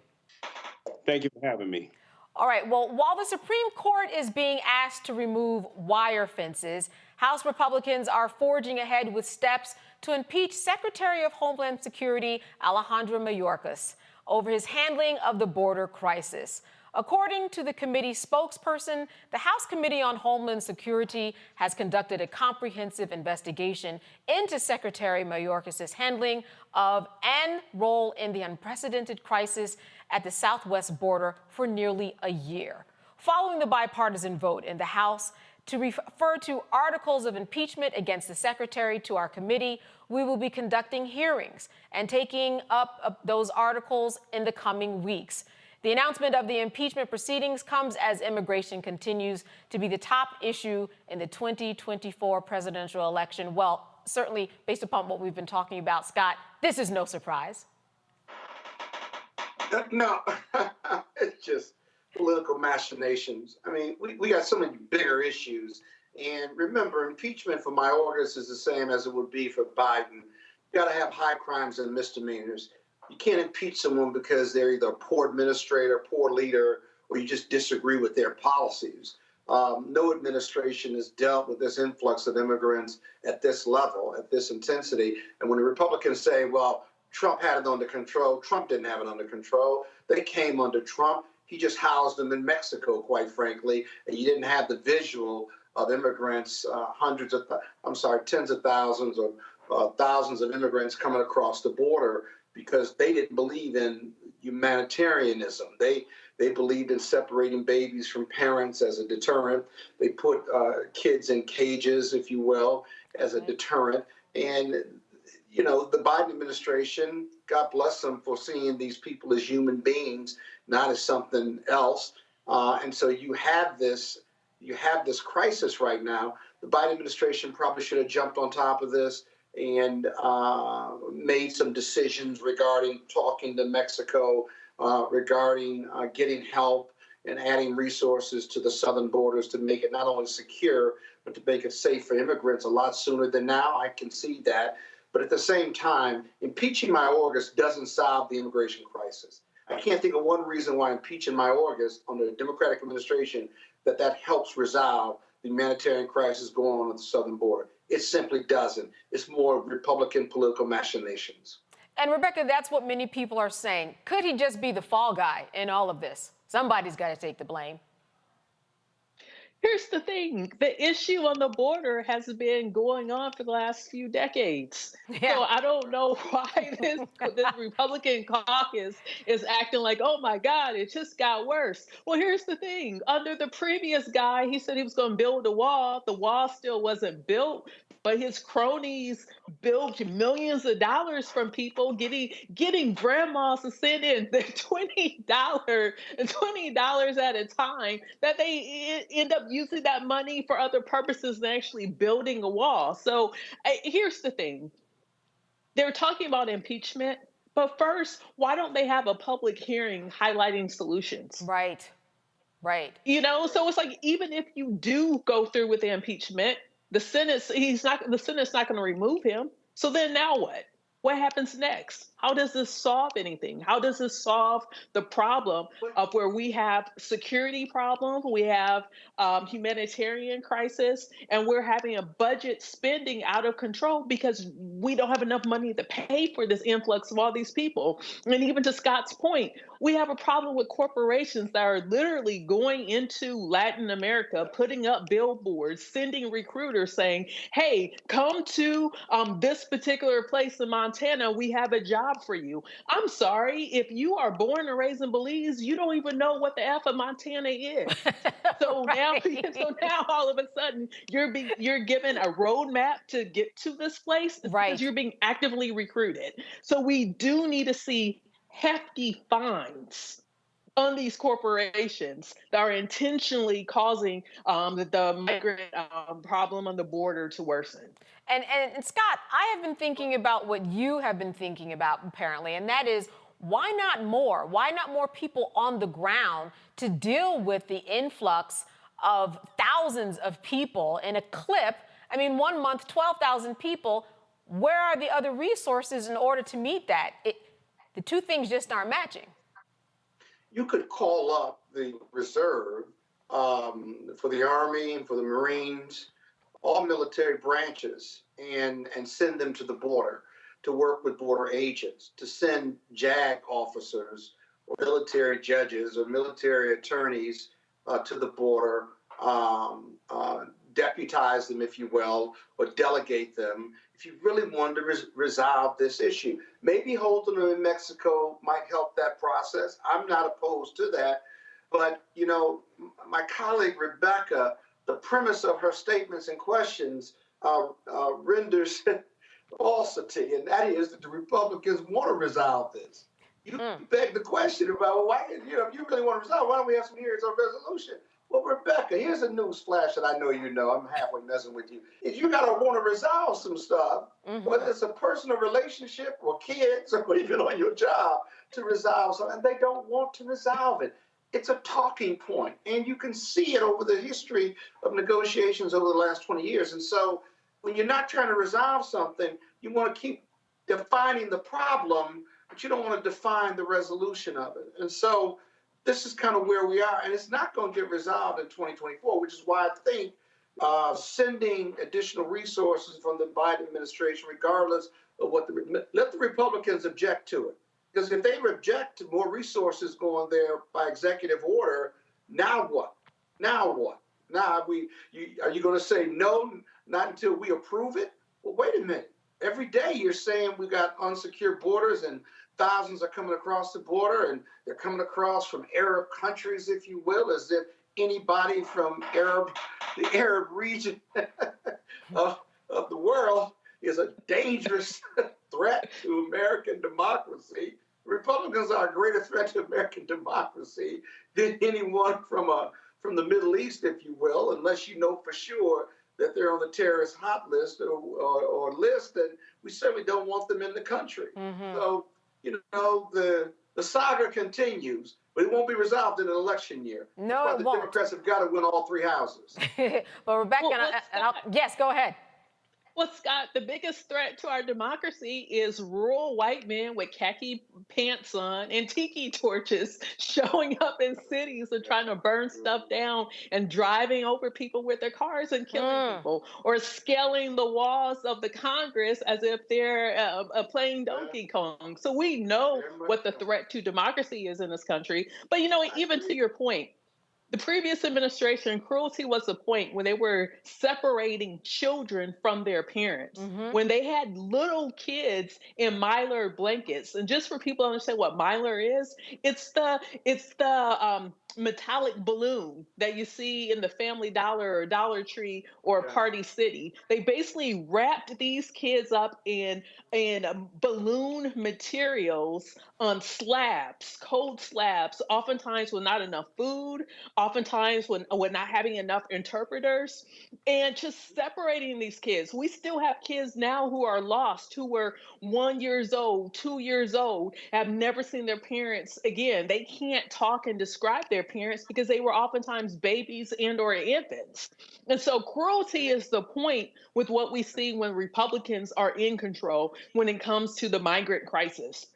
Thank you for having me.
All right, well, while the Supreme Court is being asked to remove wire fences, House Republicans are forging ahead with steps to impeach Secretary of Homeland Security Alejandro Mayorkas over his handling of the border crisis. According to the committee spokesperson, the House Committee on Homeland Security has conducted a comprehensive investigation into Secretary Mayorkas' handling of and role in the unprecedented crisis at the southwest border for nearly a year. Following the bipartisan vote in the House to refer to articles of impeachment against the secretary to our committee, we will be conducting hearings and taking up those articles in the coming weeks. The announcement of the impeachment proceedings comes as immigration continues to be the top issue in the 2024 presidential election. Well, certainly based upon what we've been talking about, Scott, this is no surprise.
No, it's just political machinations. I mean, we got so many bigger issues. And remember, impeachment for Mayorkas is the same as it would be for Biden. You got to have high crimes and misdemeanors. You can't impeach someone because they're either a poor administrator, poor leader, or you just disagree with their policies. No administration has dealt with this influx of immigrants at this level, at this intensity. And when the Republicans say, well, Trump had it under control, Trump didn't have it under control. They came under Trump. He just housed them in Mexico, quite frankly, and you didn't have the visual of immigrants, tens of thousands or thousands of immigrants coming across the border because they didn't believe in humanitarianism. They believed in separating babies from parents as a deterrent. They put kids in cages, if you will, as a deterrent. And, the Biden administration, God bless them for seeing these people as human beings, not as something else. And so you have this crisis right now. The Biden administration probably should have jumped on top of this and made some decisions regarding talking to Mexico, regarding getting help and adding resources to the southern borders to make it not only secure, but to make it safe for immigrants a lot sooner than now. I can see that. But at the same time, impeaching Mayorkas doesn't solve the immigration crisis. I can't think of one reason why impeaching Mayorkas under the Democratic administration that helps resolve the humanitarian crisis going on at the southern border. It simply doesn't. It's more Republican political machinations.
And Rebecca, that's what many people are saying. Could he just be the fall guy in all of this? Somebody's got to take the blame.
Here's the thing. The issue on the border has been going on for the last few decades.
Yeah.
So I don't know why this Republican caucus is acting like, oh my God, it just got worse. Well, here's the thing. Under the previous guy, he said he was going to build a wall. The wall still wasn't built, but his cronies built millions of dollars from people, getting grandmas to send in the $20 at a time, that they end up using that money for other purposes than actually building a wall. So here's the thing. They're talking about impeachment, but first, why don't they have a public hearing highlighting solutions?
Right.
You know, so it's like, even if you do go through with the impeachment, the Senate's not going to remove him. So then now what? What happens next? How does this solve anything? How does this solve the problem of where we have security problems, we have humanitarian crisis, and we're having a budget spending out of control because we don't have enough money to pay for this influx of all these people? And even to Scott's point, we have a problem with corporations that are literally going into Latin America, putting up billboards, sending recruiters saying, hey, come to this particular place in Montana. We have a job for you. I'm sorry, if you are born and raised in Belize, you don't even know what the F of Montana is. So now all of a sudden you're given a roadmap to get to this place because you're being actively recruited. So we do need to see hefty fines on these corporations that are intentionally causing the migrant problem on the border to worsen.
And Scott, I have been thinking about what you have been thinking about, apparently, and that is, why not more? Why not more people on the ground to deal with the influx of thousands of people in a clip? I mean, 1 month, 12,000 people. Where are the other resources in order to meet that? The two things just aren't matching.
You could call up the reserve for the Army and for the Marines, all military branches, and send them to the border to work with border agents, to send JAG officers or military judges or military attorneys to the border, deputize them, if you will, or delegate them, if you really want to resolve this issue. Maybe holding them in Mexico might help that process. I'm not opposed to that. But, you know, my colleague Rebecca, the premise of her statements and questions renders falsity, and that is that the Republicans want to resolve this. You beg the question about, well, why, if you really want to resolve, why don't we have some hearings on resolution? Well, Rebecca, here's a news flash that I know you know. I'm halfway messing with you. If you got to want to resolve some stuff, whether it's a personal relationship or kids or even on your job, to resolve something, and they don't want to resolve it. It's a talking point, and you can see it over the history of negotiations over the last 20 years. And so when you're not trying to resolve something, you want to keep defining the problem, but you don't want to define the resolution of it. And so this is kind of where we are, and it's not going to get resolved in 2024, which is why I think sending additional resources from the Biden administration, regardless of what let the Republicans object to it. Because if they object to more resources going there by executive order, now what? Now what? Now are you going to say no, not until we approve it? Well, wait a minute. Every day you're saying we got unsecured borders and thousands are coming across the border, and they're coming across from Arab countries, if you will, as if anybody from the Arab region of the world is a dangerous threat to American democracy. Republicans are a greater threat to American democracy than anyone from the Middle East, if you will, unless you know for sure that they're on the terrorist hot list or list, and we certainly don't want them in the country. So, the saga continues, but it won't be resolved in an election year.
No, it
the
won't.
Democrats have got to win all three houses.
But Rebecca, yes, go ahead.
Well, Scott, the biggest threat to our democracy is rural white men with khaki pants on and tiki torches showing up in cities and trying to burn stuff down and driving over people with their cars and killing people, or scaling the walls of the Congress as if they're playing Donkey Kong. So we know what the threat to democracy is in this country. But, even to your point, The previous administration, cruelty was the point when they were separating children from their parents, when they had little kids in Mylar blankets. And just for people to understand what Mylar is, it's the metallic balloon that you see in the Family Dollar or Dollar Tree or Party City. They basically wrapped these kids up in balloon materials on slabs, cold slabs, oftentimes with not enough food, oftentimes when not having enough interpreters, and just separating these kids. We still have kids now who are lost, who were 1 year old, 2 years old, have never seen their parents again. They can't talk and describe their parents because they were oftentimes babies and or infants. And so cruelty is the point with what we see when Republicans are in control when it comes to the migrant crisis.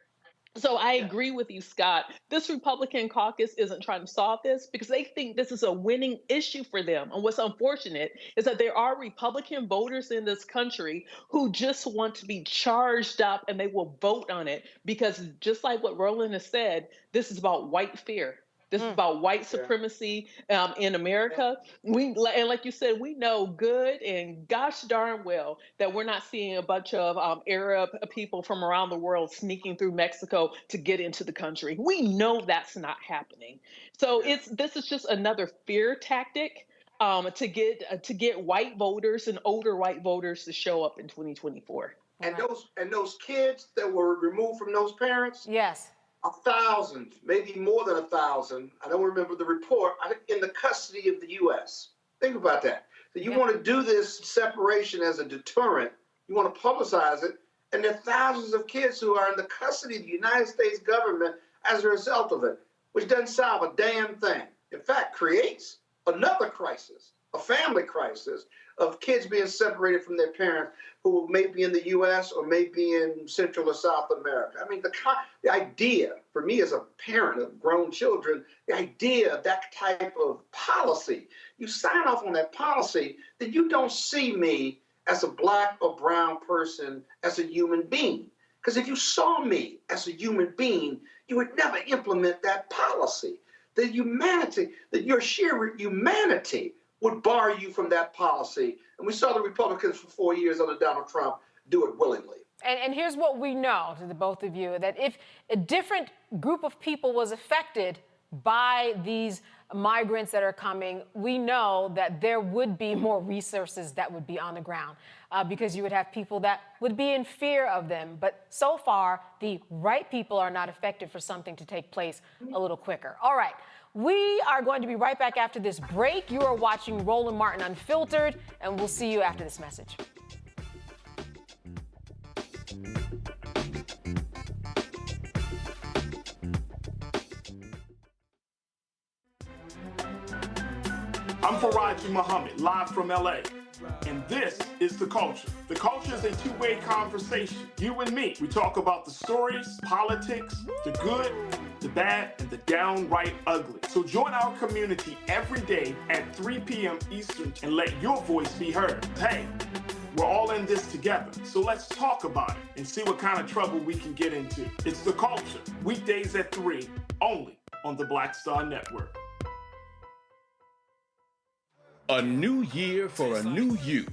So I agree with you, Scott. This Republican caucus isn't trying to solve this because they think this is a winning issue for them. And what's unfortunate is that there are Republican voters in this country who just want to be charged up and they will vote on it because just like what Roland has said, this is about white fear. This is about white supremacy in America. And like you said, we know good and gosh darn well that we're not seeing a bunch of Arab people from around the world sneaking through Mexico to get into the country. We know that's not happening. So this is just another fear tactic to get white voters and older white voters to show up in 2024.
And those kids that were removed from those parents.
Yes.
1,000, maybe more than 1,000, I don't remember the report, in the custody of the U.S. Think about that. So you want to do this separation as a deterrent, you want to publicize it, and there are thousands of kids who are in the custody of the United States government as a result of it, which doesn't solve a damn thing. In fact, creates another crisis, a family crisis of kids being separated from their parents who may be in the U.S. or may be in Central or South America. I mean, the idea, for me as a parent of grown children, the idea of that type of policy, you sign off on that policy, then you don't see me as a black or brown person, as a human being. Because if you saw me as a human being, you would never implement that policy. Your sheer humanity would bar you from that policy. And we saw the Republicans for 4 years under Donald Trump do it willingly.
And here's what we know to the both of you, that if a different group of people was affected by these migrants that are coming, we know that there would be more resources that would be on the ground because you would have people that would be in fear of them. But so far, the right people are not affected for something to take place a little quicker. All right. We are going to be right back after this break. You are watching Roland Martin Unfiltered, and we'll see you after this message.
I'm Faraji Muhammad, live from LA. And this is The Culture. The Culture is a two-way conversation. You and me, we talk about the stories, politics, the good, the bad, and the downright ugly. So join our community every day at 3 p.m. Eastern and let your voice be heard. Hey, we're all in this together. So let's talk about it and see what kind of trouble we can get into. It's The Culture, weekdays at 3, only on the Black Star Network.
A new year for a new you.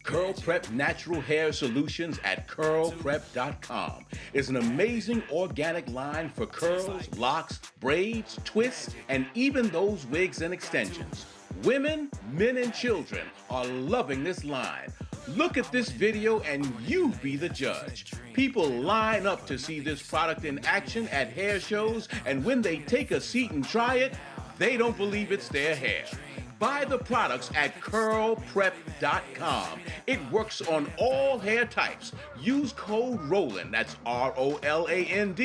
Curl Prep Natural Hair Solutions at curlprep.com is an amazing organic line for curls, locks, braids, twists, and even those wigs and extensions. Women, men, and children are loving this line. Look at this video and you be the judge. People line up to see this product in action at hair shows, and when they take a seat and try it, they don't believe it's their hair. Buy the products at curlprep.com. It works on all hair types. Use code ROLAND, that's ROLAND,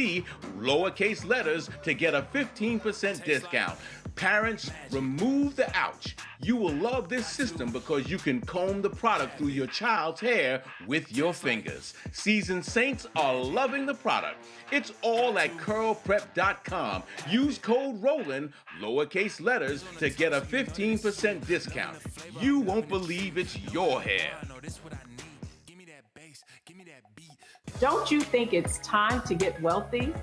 lowercase letters, to get a 15% discount. Parents, remove the ouch. You will love this system because you can comb the product through your child's hair with your fingers. Seasoned saints are loving the product. It's all at curlprep.com. Use code ROLAND, lowercase letters, to get a 15% discount. You won't believe it's your hair.
Don't you think it's time to get wealthy?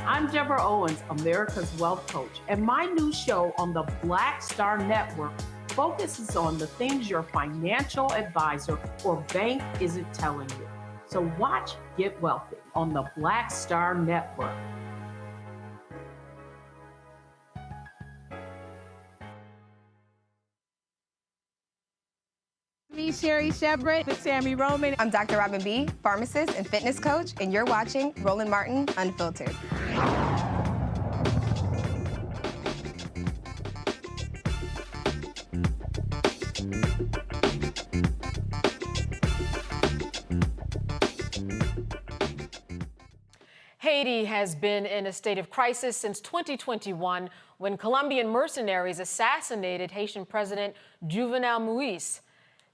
I'm Deborah Owens, America's Wealth Coach, and my new show on the Black Star Network focuses on the things your financial advisor or bank isn't telling you. So watch Get Wealthy on the Black Star Network.
Me, Sherry Shepard, with Sammy Roman.
I'm Dr. Robin B., pharmacist and fitness coach, and you're watching Roland Martin Unfiltered.
Haiti has been in a state of crisis since 2021 when Colombian mercenaries assassinated Haitian President Jovenel Moïse.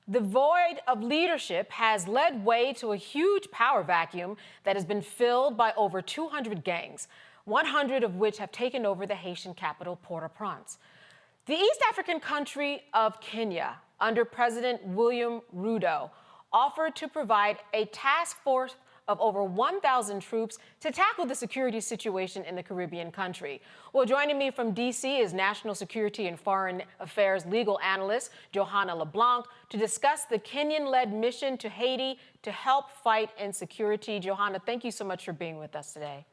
The void of leadership has led way to a huge power vacuum that has been filled by over 200 gangs, 100 of which have taken over the Haitian capital, Port-au-Prince. The East African country of Kenya, under President William Ruto, offered to provide a task force of over 1,000 troops to tackle the security situation in the Caribbean country. Well, joining me from D.C. is National Security and Foreign Affairs legal analyst Johanna LeBlanc to discuss the Kenyan-led mission to Haiti to help fight insecurity. Johanna, thank you so much for being with us today.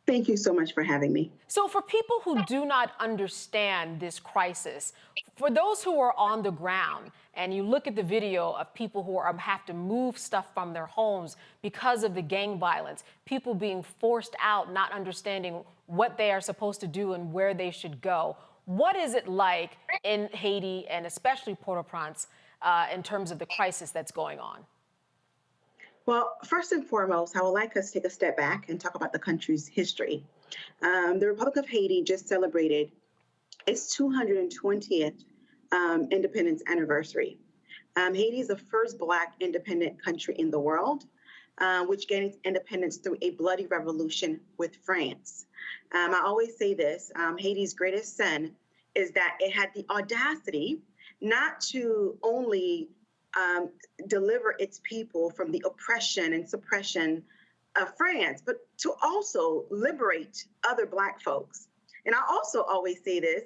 Thank you so much for having me.
So for people who do not understand this crisis, for those who are on the ground, and you look at the video of people who have to move stuff from their homes because of the gang violence, people being forced out, not understanding what they are supposed to do and where they should go. What is it like in Haiti and especially Port-au-Prince in terms of the crisis that's going on?
Well, first and foremost, I would like us to take a step back and talk about the country's history. The Republic of Haiti just celebrated its 220th independence anniversary. Haiti is the first Black independent country in the world, which gained its independence through a bloody revolution with France. I always say this, Haiti's greatest sin is that it had the audacity not to only deliver its people from the oppression and suppression of France, but to also liberate other Black folks. And I also always say this,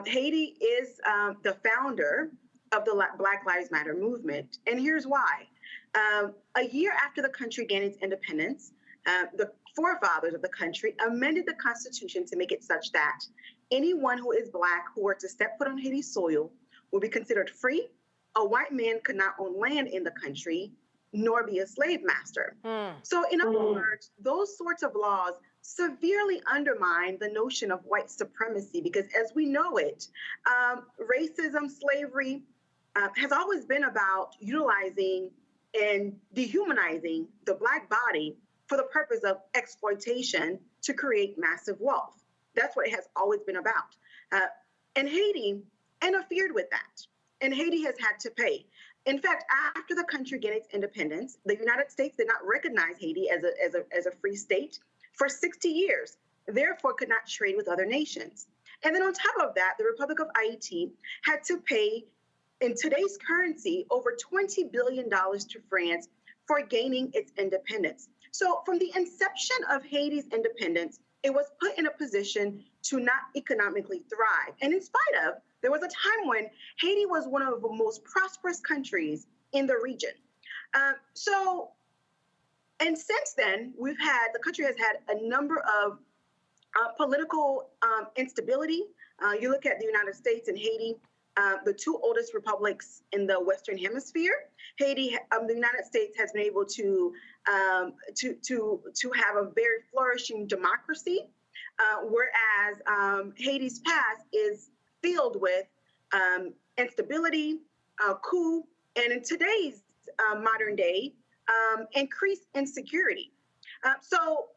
Haiti is the founder of the Black Lives Matter movement. And here's why. A year after the country gained its independence, the forefathers of the country amended the Constitution to make it such that anyone who is Black who were to step foot on Haiti's soil will be considered free. A white man could not own land in the country, nor be a slave master. So in other words, those sorts of laws severely undermine the notion of white supremacy because as we know it, racism, slavery has always been about utilizing and dehumanizing the Black body for the purpose of exploitation to create massive wealth. That's what it has always been about. And Haiti interfered with that. And Haiti has had to pay. In fact, after the country gained its independence, the United States did not recognize Haiti as a free state for 60 years, therefore could not trade with other nations. And then on top of that, the Republic of Haiti had to pay, in today's currency, over $20 billion to France for gaining its independence. So from the inception of Haiti's independence, it was put in a position to not economically thrive. And in spite of, there was a time when Haiti was one of the most prosperous countries in the region. And since then, the country has had a number of political instability. You look at the United States and Haiti, the two oldest republics in the Western Hemisphere. Haiti, the United States has been able to have a very flourishing democracy, whereas Haiti's past is filled with instability, coup, and in today's modern day, increased insecurity. So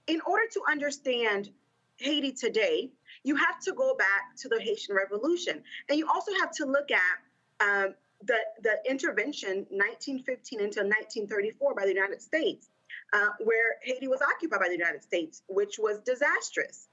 in order to understand Haiti today, you have to go back to the Haitian Revolution. And you also have to look at the intervention 1915 until 1934 by the United States, where Haiti was occupied by the United States, which was disastrous.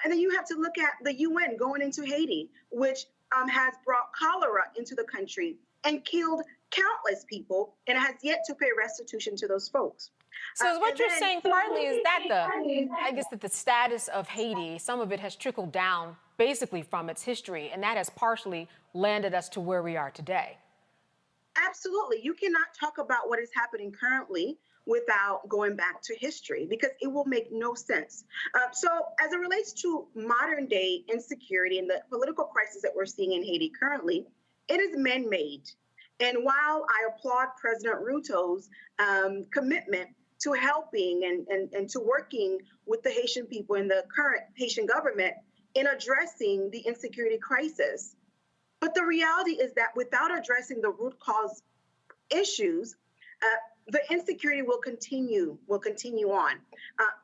And then you have to look at the UN going into Haiti, which has brought cholera into the country and killed countless people and has yet to pay restitution to those folks.
So what you're saying partly is that that the status of Haiti, some of it has trickled down basically from its history, and that has partially landed us to where we are today.
Absolutely. You cannot talk about what is happening currently without going back to history, because it will make no sense. So as it relates to modern day insecurity and the political crisis that we're seeing in Haiti currently, it is man-made. And while I applaud President Ruto's commitment to helping and to working with the Haitian people and the current Haitian government in addressing the insecurity crisis, but the reality is that without addressing the root cause issues, the insecurity will continue on.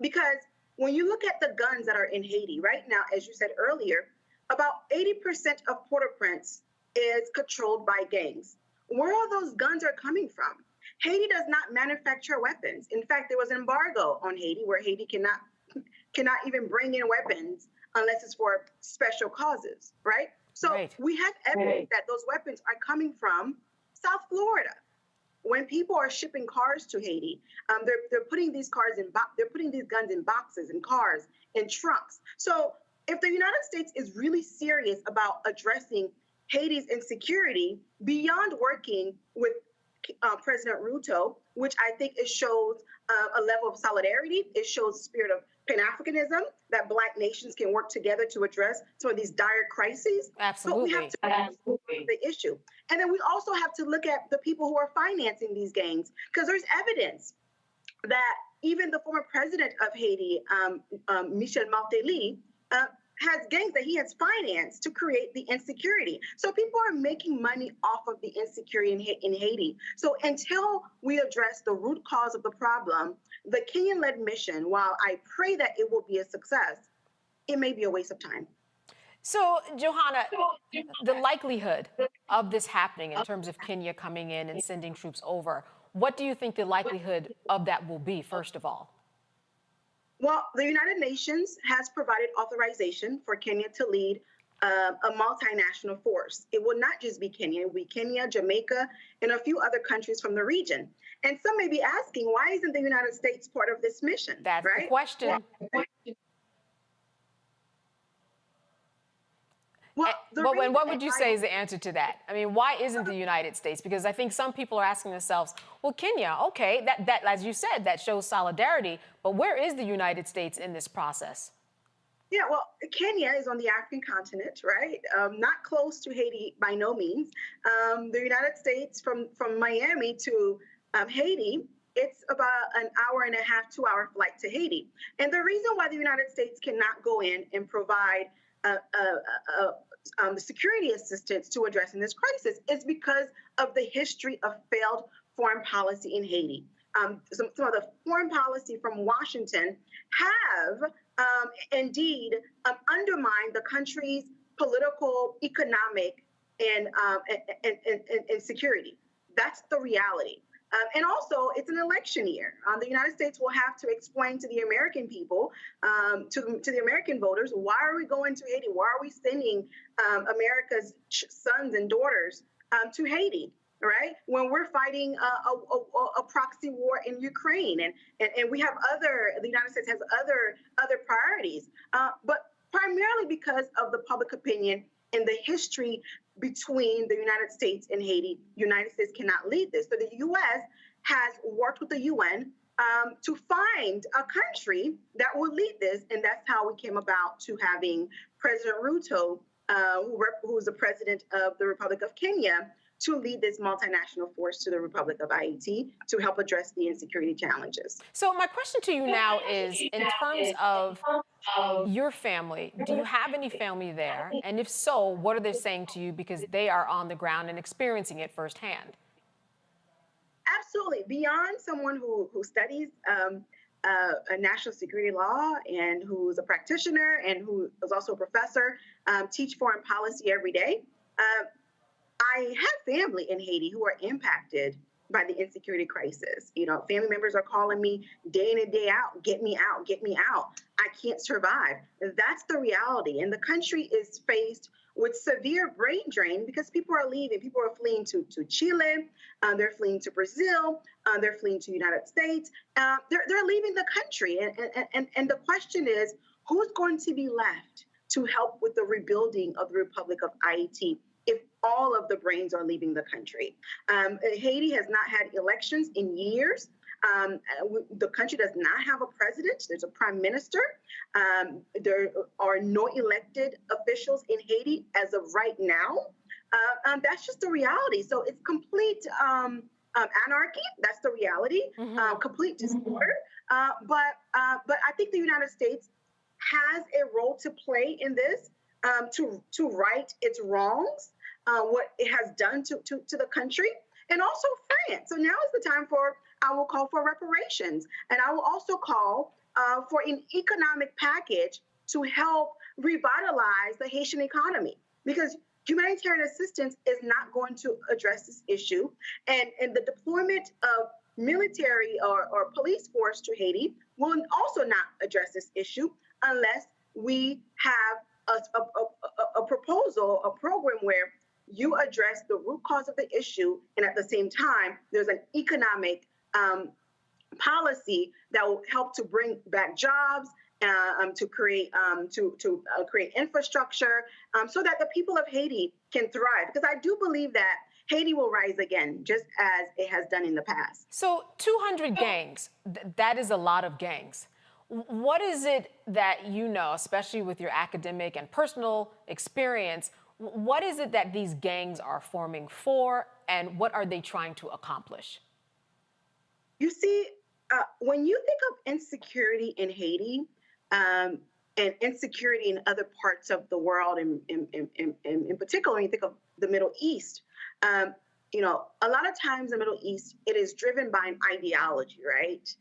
Because when you look at the guns that are in Haiti right now, as you said earlier, about 80% of Port-au-Prince is controlled by gangs. Where all those guns are coming from? Haiti does not manufacture weapons. In fact, there was an embargo on Haiti where Haiti cannot even bring in weapons unless it's for special causes, right? So we have evidence that those weapons are coming from South Florida. When people are shipping cars to Haiti, they're putting these guns in boxes, in cars, in trunks. So if the United States is really serious about addressing Haiti's insecurity beyond working with President Ruto, which I think it shows a level of solidarity, it shows a spirit of Pan-Africanism, that Black nations can work together to address some of these dire crises.
Absolutely.
But we have to address the issue. And then we also have to look at the people who are financing these gangs, because there's evidence that even the former president of Haiti, Michel Martelly, has gangs that he has financed to create the insecurity. So people are making money off of the insecurity in Haiti. So until we address the root cause of the problem, the Kenyan-led mission, while I pray that it will be a success, it may be a waste of time.
So, Johanna, the likelihood of this happening in terms of Kenya coming in and sending troops over, what do you think the likelihood of that will be, first of all?
Well, the United Nations has provided authorization for Kenya to lead a multinational force. It will not just be Kenya, it will be Kenya, Jamaica, and a few other countries from the region. And some may be asking, why isn't the United States part of this mission?
That's right? The question. What would you say is the answer to that? I mean, why isn't the United States? Because I think some people are asking themselves, well, Kenya, okay, that as you said, that shows solidarity, but where is the United States in this process?
Yeah, well, Kenya is on the African continent, right? Not close to Haiti by no means. The United States from Miami to Haiti, it's about an hour and a half, 2-hour flight to Haiti. And the reason why the United States cannot go in and provide the security assistance to addressing this crisis is because of the history of failed foreign policy in Haiti. Some of the foreign policy from Washington have indeed undermined the country's political, economic, and security. That's the reality. And also, it's an election year. The United States will have to explain to the American people, to the American voters, why are we going to Haiti? Why are we sending America's sons and daughters to Haiti, right? When we're fighting a proxy war in Ukraine, and we have the United States has other priorities, but primarily because of the public opinion and the history between the United States and Haiti. United States cannot lead this. So the U.S. has worked with the UN to find a country that will lead this, and that's how we came about to having President Ruto, who is the president of the Republic of Kenya, to lead this multinational force to the Republic of Haiti to help address the insecurity challenges.
So my question to you now is, in terms of your family, do you have any family there? And if so, what are they saying to you, because they are on the ground and experiencing it firsthand?
Absolutely. Beyond someone who studies a national security law and who's a practitioner and who is also a professor, teach foreign policy every day, I have family in Haiti who are impacted by the insecurity crisis. You know, family members are calling me day in and day out, get me out, get me out. I can't survive. That's the reality. And the country is faced with severe brain drain because people are leaving. People are fleeing to Chile. They're fleeing to Brazil. They're fleeing to the United States. They're leaving the country. And the question is, who's going to be left to help with the rebuilding of the Republic of Haiti if all of the brains are leaving the country? Haiti has not had elections in years. The country does not have a president. There's a prime minister. There are no elected officials in Haiti as of right now. That's just the reality. So it's complete anarchy. That's the reality. Complete disorder. But I think the United States has a role to play in this, to right its wrongs, what it has done to the country, and also France. So now is the time I will call for reparations, and I will also call for an economic package to help revitalize the Haitian economy, because humanitarian assistance is not going to address this issue, and the deployment of military or police force to Haiti will also not address this issue unless we have a proposal, a program where you address the root cause of the issue, and at the same time, there's an economic policy that will help to bring back jobs, to create infrastructure, so that the people of Haiti can thrive. Because I do believe that Haiti will rise again, just as it has done in the past.
So 200 gangs, that is a lot of gangs. What is it that you know, especially with your academic and personal experience, what is it that these gangs are forming for, and what are they trying to accomplish?
You see, when you think of insecurity in Haiti, and insecurity in other parts of the world, in particular, when you think of the Middle East, you know, a lot of times in the Middle East, it is driven by an ideology, right?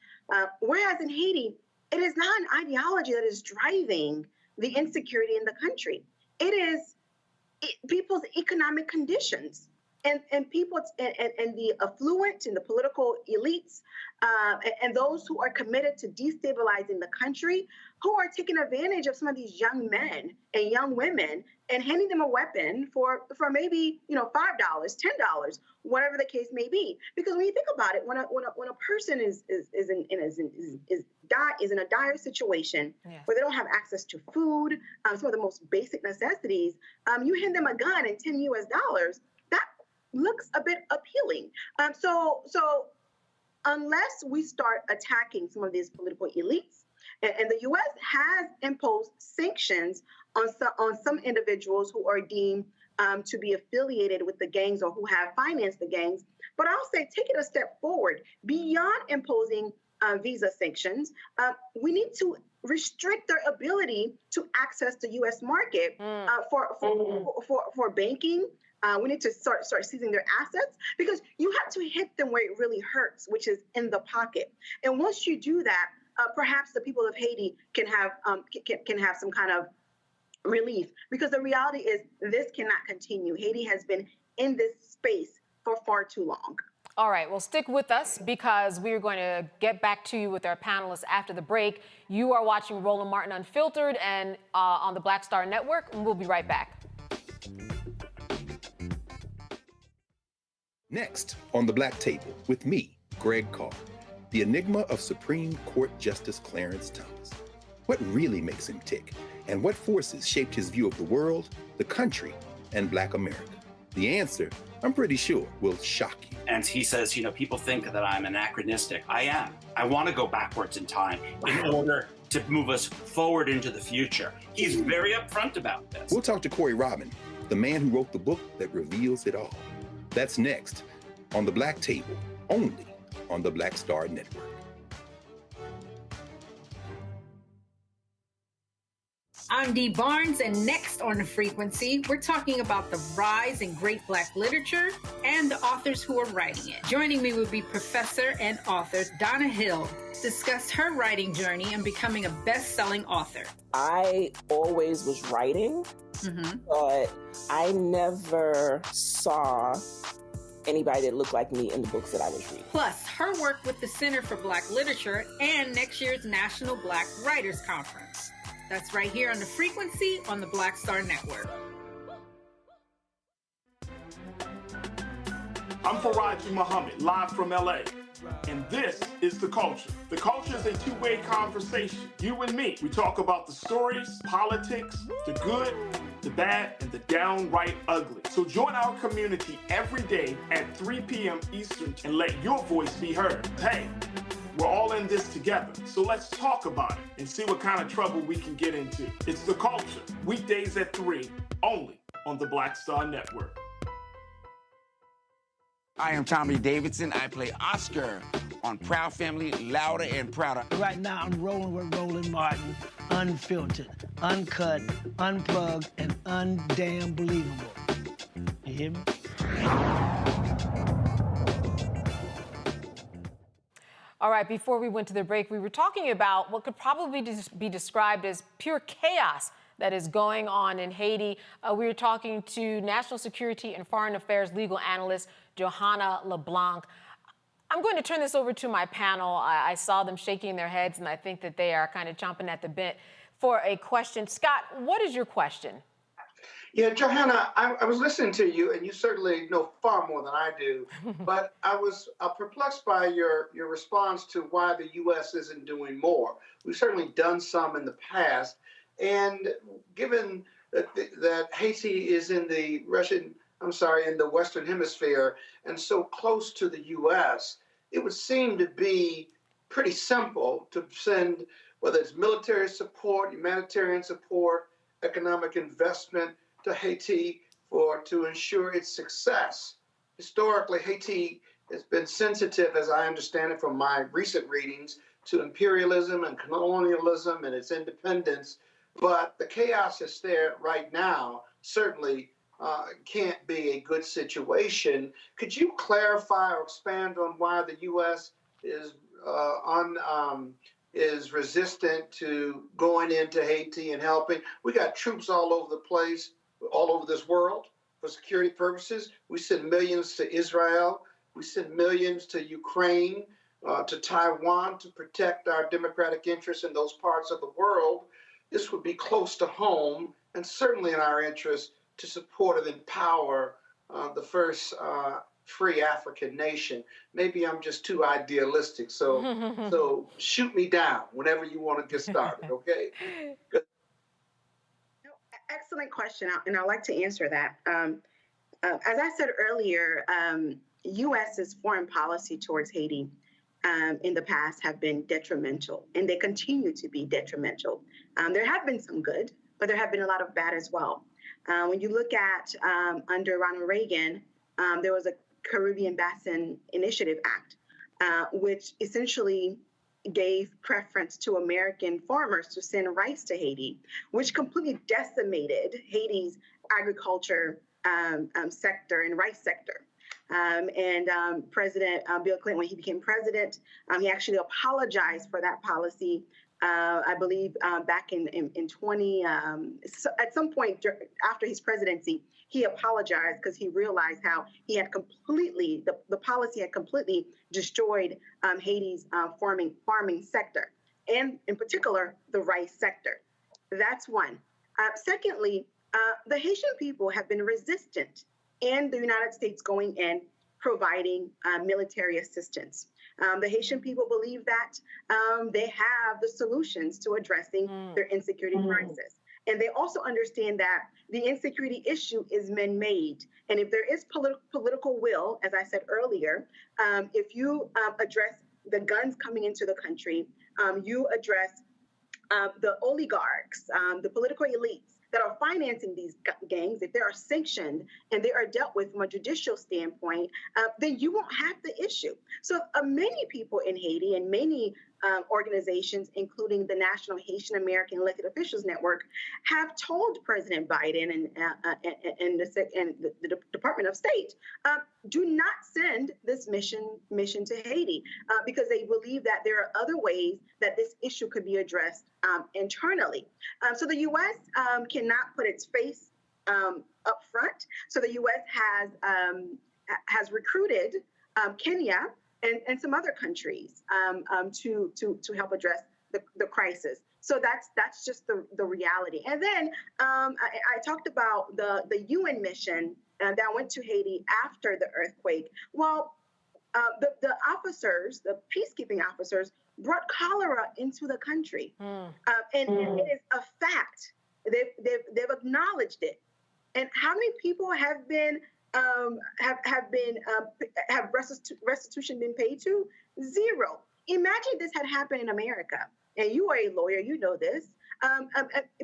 Whereas in Haiti, it is not an ideology that is driving the insecurity in the country. It is people's economic conditions and people and the affluent and the political elites and those who are committed to destabilizing the country, who are taking advantage of some of these young men and young women and handing them a weapon for maybe, you know, $5, $10, whatever the case may be. Because when you think about it, when a person is in a dire situation, yes, where they don't have access to food, some of the most basic necessities, you hand them a gun and $10 US, that looks a bit appealing. So unless we start attacking some of these political elites, and the U.S. has imposed sanctions on some individuals who are deemed to be affiliated with the gangs or who have financed the gangs. But I'll say take it a step forward. Beyond imposing visa sanctions, we need to restrict their ability to access the U.S. market for banking. We need to start seizing their assets, because you have to hit them where it really hurts, which is in the pocket. And once you do that, perhaps the people of Haiti can have some kind of relief, because the reality is this cannot continue. Haiti has been in this space for far too long.
All right, well, stick with us, because we're going to get back to you with our panelists after the break. You are watching Roland Martin Unfiltered and on the Black Star Network, and we'll be right back.
Next on the Black Table with me, Greg Carr, the enigma of Supreme Court Justice Clarence Thomas. What really makes him tick, and what forces shaped his view of the world, the country, and Black America? The answer, I'm pretty sure, will shock you.
And he says, you know, people think that I'm anachronistic. I am. I want to go backwards in time in order to move us forward into the future. He's very upfront about this.
We'll talk to Corey Robin, the man who wrote the book that reveals it all. That's next on the Black Table, only on the Black Star Network.
I'm Dee Barnes, and next on The Frequency, we're talking about the rise in great Black literature and the authors who are writing it. Joining me would be professor and author Donna Hill, discuss her writing journey and becoming a best-selling author.
I always was writing, but I never saw anybody that looked like me in the books that I was reading.
Plus, her work with the Center for Black Literature and next year's National Black Writers Conference. That's right here on The Frequency on the Black Star Network.
I'm Faraji Muhammad, live from LA. And this is The Culture. The Culture is a two-way conversation. You and me. We talk about the stories, politics, the good, the bad, and the downright ugly. So join our community every day at 3 p.m. Eastern and let your voice be heard. Hey, we're all in this together. So let's talk about it and see what kind of trouble we can get into. It's The Culture, weekdays at 3, only on the Black Star Network.
I am Tommy Davidson. I play Oscar on Proud Family, Louder and Prouder.
Right now, I'm rolling with Roland Martin, unfiltered, uncut, unplugged, and undamn believable. You hear me?
All right, before we went to the break, we were talking about what could probably be described as pure chaos that is going on in Haiti. We were talking to National Security and Foreign Affairs legal analyst Johanna LeBlanc. I'm going to turn this over to my panel. I saw them shaking their heads, and I think that they are kind of chomping at the bit for a question. Scott, what is your question?
Yeah, Johanna, I was listening to you, and you certainly know far more than I do, but I was perplexed by your response to why the U.S. isn't doing more. We've certainly done some in the past, and given that Haiti is in the in the Western Hemisphere and so close to the U.S., it would seem to be pretty simple to send, whether it's military support, humanitarian support, economic investment to Haiti to ensure its success. Historically, Haiti has been sensitive, as I understand it from my recent readings, to imperialism and colonialism and its independence. But the chaos that's there right now certainly can't be a good situation. Could you clarify or expand on why the U.S. is resistant to going into Haiti and helping? We got troops all over the place, all over this world for security purposes. We send millions to Israel. We send millions to Ukraine, to Taiwan to protect our democratic interests in those parts of the world. This would be close to home and certainly in our interest to support and empower the first free African nation. Maybe I'm just too idealistic, so shoot me down whenever you want to get started, okay?
Excellent question, and I'd like to answer that. As I said earlier, U.S.'s foreign policy towards Haiti in the past have been detrimental, and they continue to be detrimental. There have been some good, but there have been a lot of bad as well. When you look at under Ronald Reagan, there was a Caribbean Basin Initiative Act, which essentially gave preference to American farmers to send rice to Haiti, which completely decimated Haiti's agriculture sector and rice sector. President Bill Clinton, when he became president, he actually apologized for that policy. I believe back in 20, at some point after his presidency, he apologized because he realized how he had completely, the policy had completely destroyed Haiti's farming sector, and in particular, the rice sector. That's one. Secondly, the Haitian people have been resistant in the United States going in providing military assistance. The Haitian people believe that they have the solutions to addressing their insecurity crisis. And they also understand that the insecurity issue is man-made. And if there is political will, as I said earlier, if you address the guns coming into the country, you address the oligarchs, the political elites that are financing these gangs, if they are sanctioned and they are dealt with from a judicial standpoint, then you won't have the issue. So many people in Haiti and many organizations, including the National Haitian American Elected Officials Network, have told President Biden and the Department of State, do not send this mission to Haiti because they believe that there are other ways that this issue could be addressed internally. So the U.S. cannot put its face up front. So the U.S. has has recruited Kenya and some other countries to help address the crisis. So that's just the reality. And then I talked about the UN mission that went to Haiti after the earthquake. Well, the officers, the peacekeeping officers, brought cholera into the country, and it is a fact. They've acknowledged it. And how many people have been have restitution been paid to? Zero. Imagine this had happened in America, and you are a lawyer, you know this.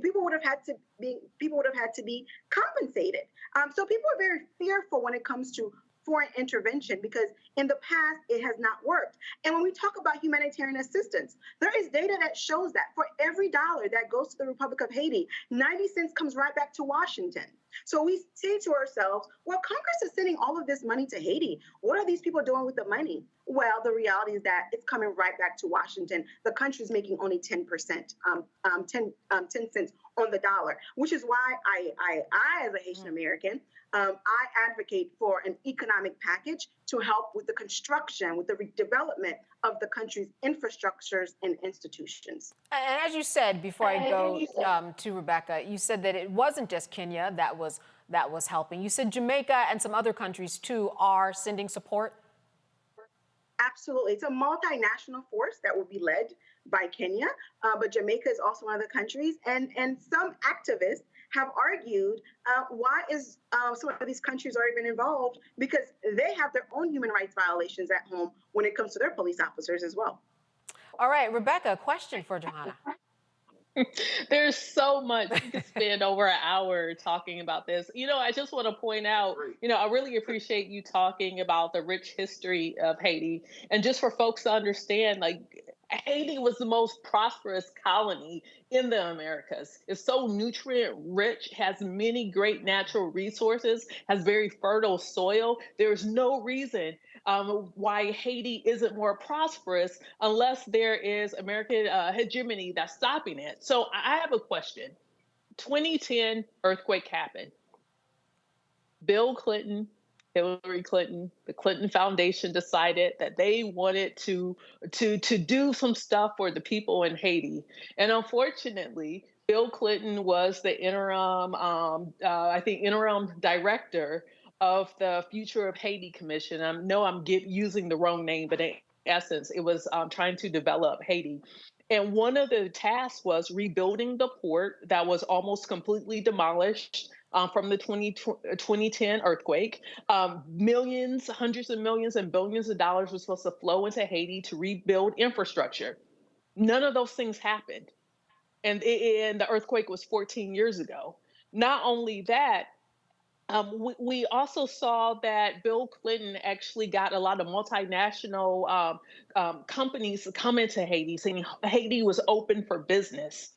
People would have had to be compensated. So people are very fearful when it comes to foreign intervention because in the past it has not worked. And when we talk about humanitarian assistance, there is data that shows that for every dollar that goes to the Republic of Haiti, 90 cents comes right back to Washington. So we say to ourselves, well, Congress is sending all of this money to Haiti. What are these people doing with the money? Well, the reality is that it's coming right back to Washington. The country's making only 10%, 10 cents on the dollar, which is why I as a Haitian American, I advocate for an economic package to help with the construction, with the redevelopment of the country's infrastructures and institutions.
And as you said, before I go to Rebecca, you said that it wasn't just Kenya that was helping. You said Jamaica and some other countries too are sending support.
Absolutely. It's a multinational force that will be led by Kenya, but Jamaica is also one of the countries. And some activists have argued why is some of these countries are even involved, because they have their own human rights violations at home when it comes to their police officers as well.
All right, Rebecca, a question for Johanna.
There's so much. We could spend over an hour talking about this. I just want to point out, I really appreciate you talking about the rich history of Haiti. And just for folks to understand, like, Haiti was the most prosperous colony in the Americas. It's so nutrient rich, has many great natural resources, has very fertile soil. There's no reason why Haiti isn't more prosperous unless there is American hegemony that's stopping it. So I have a question. 2010 earthquake happened. Bill Clinton, Hillary Clinton, the Clinton Foundation decided that they wanted to do some stuff for the people in Haiti. And unfortunately, Bill Clinton was the interim, interim director of the Future of Haiti Commission. I know I'm using the wrong name, but in essence, it was trying to develop Haiti. And one of the tasks was rebuilding the port that was almost completely demolished from the 2010 earthquake. Millions, hundreds of millions, and billions of dollars were supposed to flow into Haiti to rebuild infrastructure. None of those things happened. And the earthquake was 14 years ago. Not only that, we also saw that Bill Clinton actually got a lot of multinational companies to come into Haiti, saying Haiti was open for business.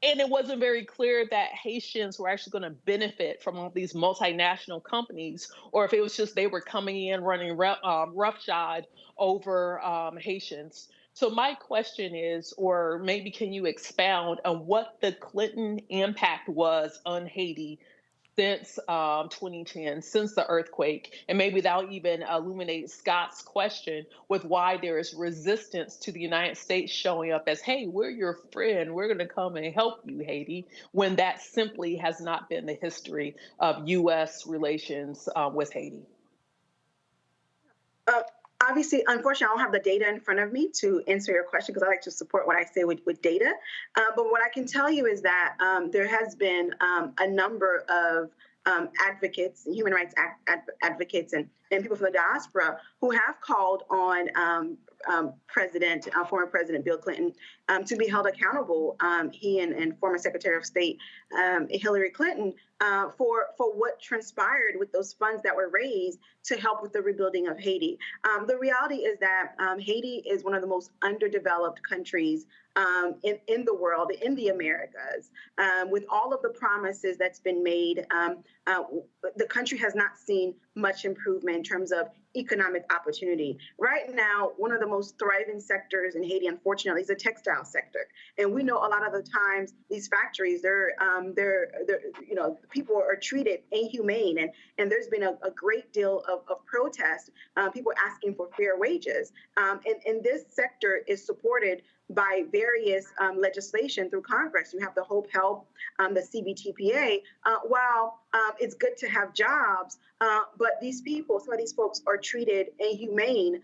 And it wasn't very clear that Haitians were actually going to benefit from all these multinational companies, or if it was just they were coming in running roughshod over Haitians. So my question is, or maybe can you expound on what the Clinton impact was on Haiti since 2010, since the earthquake, and maybe that'll even illuminate Scott's question with why there is resistance to the United States showing up as, hey, we're your friend, we're going to come and help you, Haiti, when that simply has not been the history of U.S. relations with Haiti.
Obviously, unfortunately, I don't have the data in front of me to answer your question because I like to support what I say with data. But what I can tell you is that there has been a number of advocates, human rights advocates, and people from the diaspora who have called on former President Bill Clinton to be held accountable. He and former Secretary of State Hillary Clinton for what transpired with those funds that were raised to help with the rebuilding of Haiti. The reality is that Haiti is one of the most underdeveloped countries in the world, in the Americas. With all of the promises that's been made, the country has not seen much improvement in terms of economic opportunity. Right now, one of the most thriving sectors in Haiti, unfortunately, is the textile sector. And we know a lot of the times these factories, people are treated inhumane, and there's been a great deal of protest, people asking for fair wages. And this sector is supported by various legislation through Congress. You have the Hope Help, the CBTPA. While it's good to have jobs, but some of these folks are treated inhumane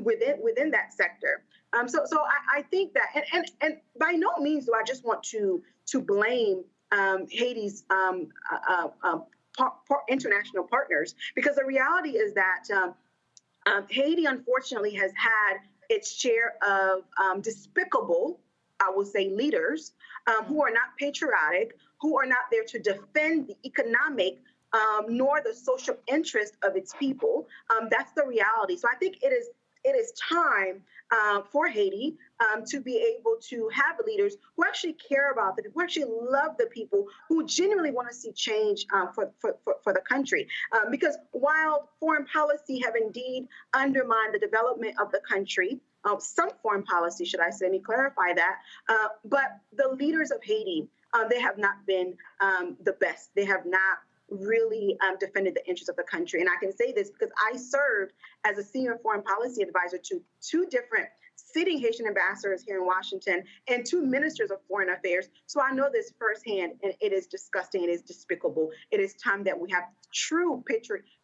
within that sector. So I think that, and by no means do I just want to blame Haiti's international partners, because the reality is that Haiti, unfortunately, has had its share of despicable, I will say, leaders who are not patriotic, who are not there to defend the economic nor the social interest of its people. That's the reality. So I think it is time for Haiti to be able to have leaders who actually care about the people, who actually love the people, who genuinely want to see change for the country. Because while foreign policy have indeed undermined the development of the country, some foreign policy, should I say, let me clarify that, but the leaders of Haiti, they have not been the best. They have not really defended the interests of the country. And I can say this because I served as a senior foreign policy advisor to two different sitting Haitian ambassadors here in Washington and two ministers of foreign affairs. So I know this firsthand, and it is disgusting. It is despicable. It is time that we have true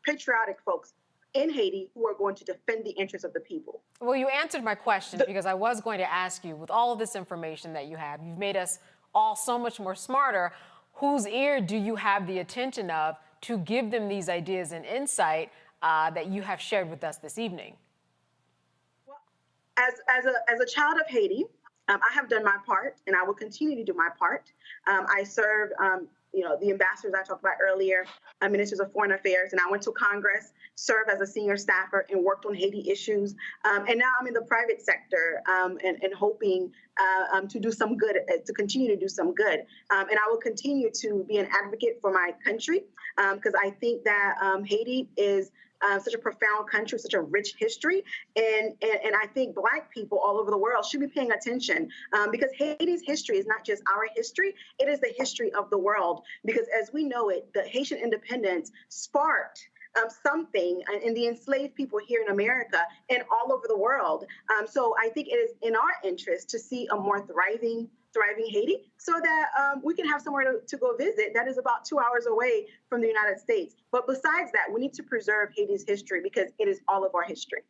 patriotic folks in Haiti who are going to defend the interests of the people.
Well, you answered my question because I was going to ask you, with all of this information that you have, you've made us all so much more smarter. Whose ear do you have the attention of to give them these ideas and insight that you have shared with us this evening?
Well, as a child of Haiti, I have done my part, and I will continue to do my part. I served, the ambassadors I talked about earlier, ministers of foreign affairs, and I went to Congress, served as a senior staffer, and worked on Haiti issues. And now I'm in the private sector and hoping to do some good, to continue to do some good. And I will continue to be an advocate for my country because I think that Haiti is such a profound country, such a rich history. And I think Black people all over the world should be paying attention because Haiti's history is not just our history, it is the history of the world. Because as we know it, the Haitian independence sparked something in the enslaved people here in America and all over the world. So I think it is in our interest to see a more thriving Haiti so that we can have somewhere to go visit that is about 2 hours away from the United States. But besides that, we need to preserve Haiti's history because it is all of our history.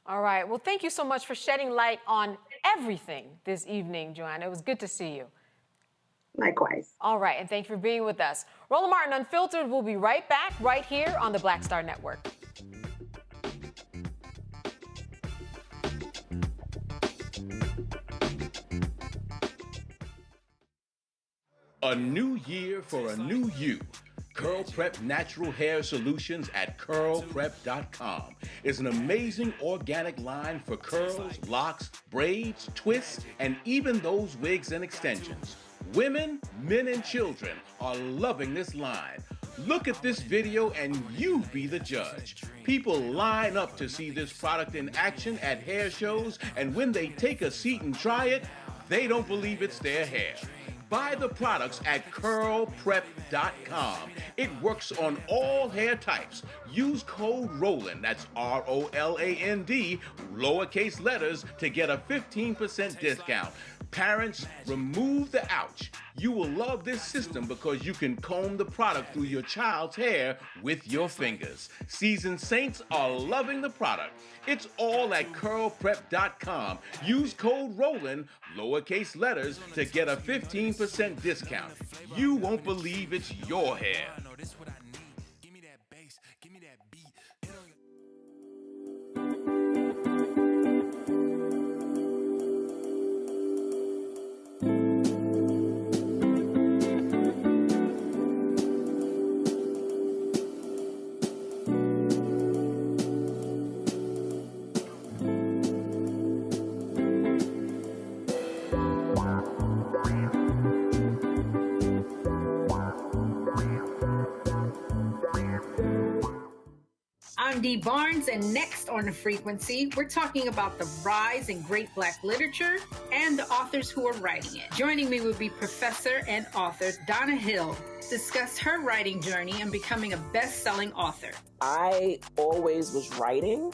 All right. Well, thank you so much for shedding light on everything this evening, Joanna. It was good to see you.
Likewise.
All right. And thank you for being with us. Roland Martin Unfiltered will be right back right here on the Black Star Network.
A new year for a new you. Curl Prep Natural Hair Solutions at curlprep.com is an amazing organic line for curls, locks, braids, twists, and even those wigs and extensions. Women, men, and children are loving this line. Look at this video and you be the judge. People line up to see this product in action at hair shows, and when they take a seat and try it, they don't believe it's their hair. Buy the products at curlprep.com. It works on all hair types. Use code ROLAND, that's ROLAND, lowercase letters, to get a 15% discount. Parents, remove the ouch. You will love this system because you can comb the product through your child's hair with your fingers. Seasoned saints are loving the product. It's all at curlprep.com. Use code ROLAND, lowercase letters, to get a 15% discount. You won't believe it's your hair.
I'm Dee Barnes, and next on The Frequency, we're talking about the rise in great Black literature and the authors who are writing it. Joining me will be professor and author Donna Hill to discuss her writing journey and becoming a best-selling author.
I always was writing,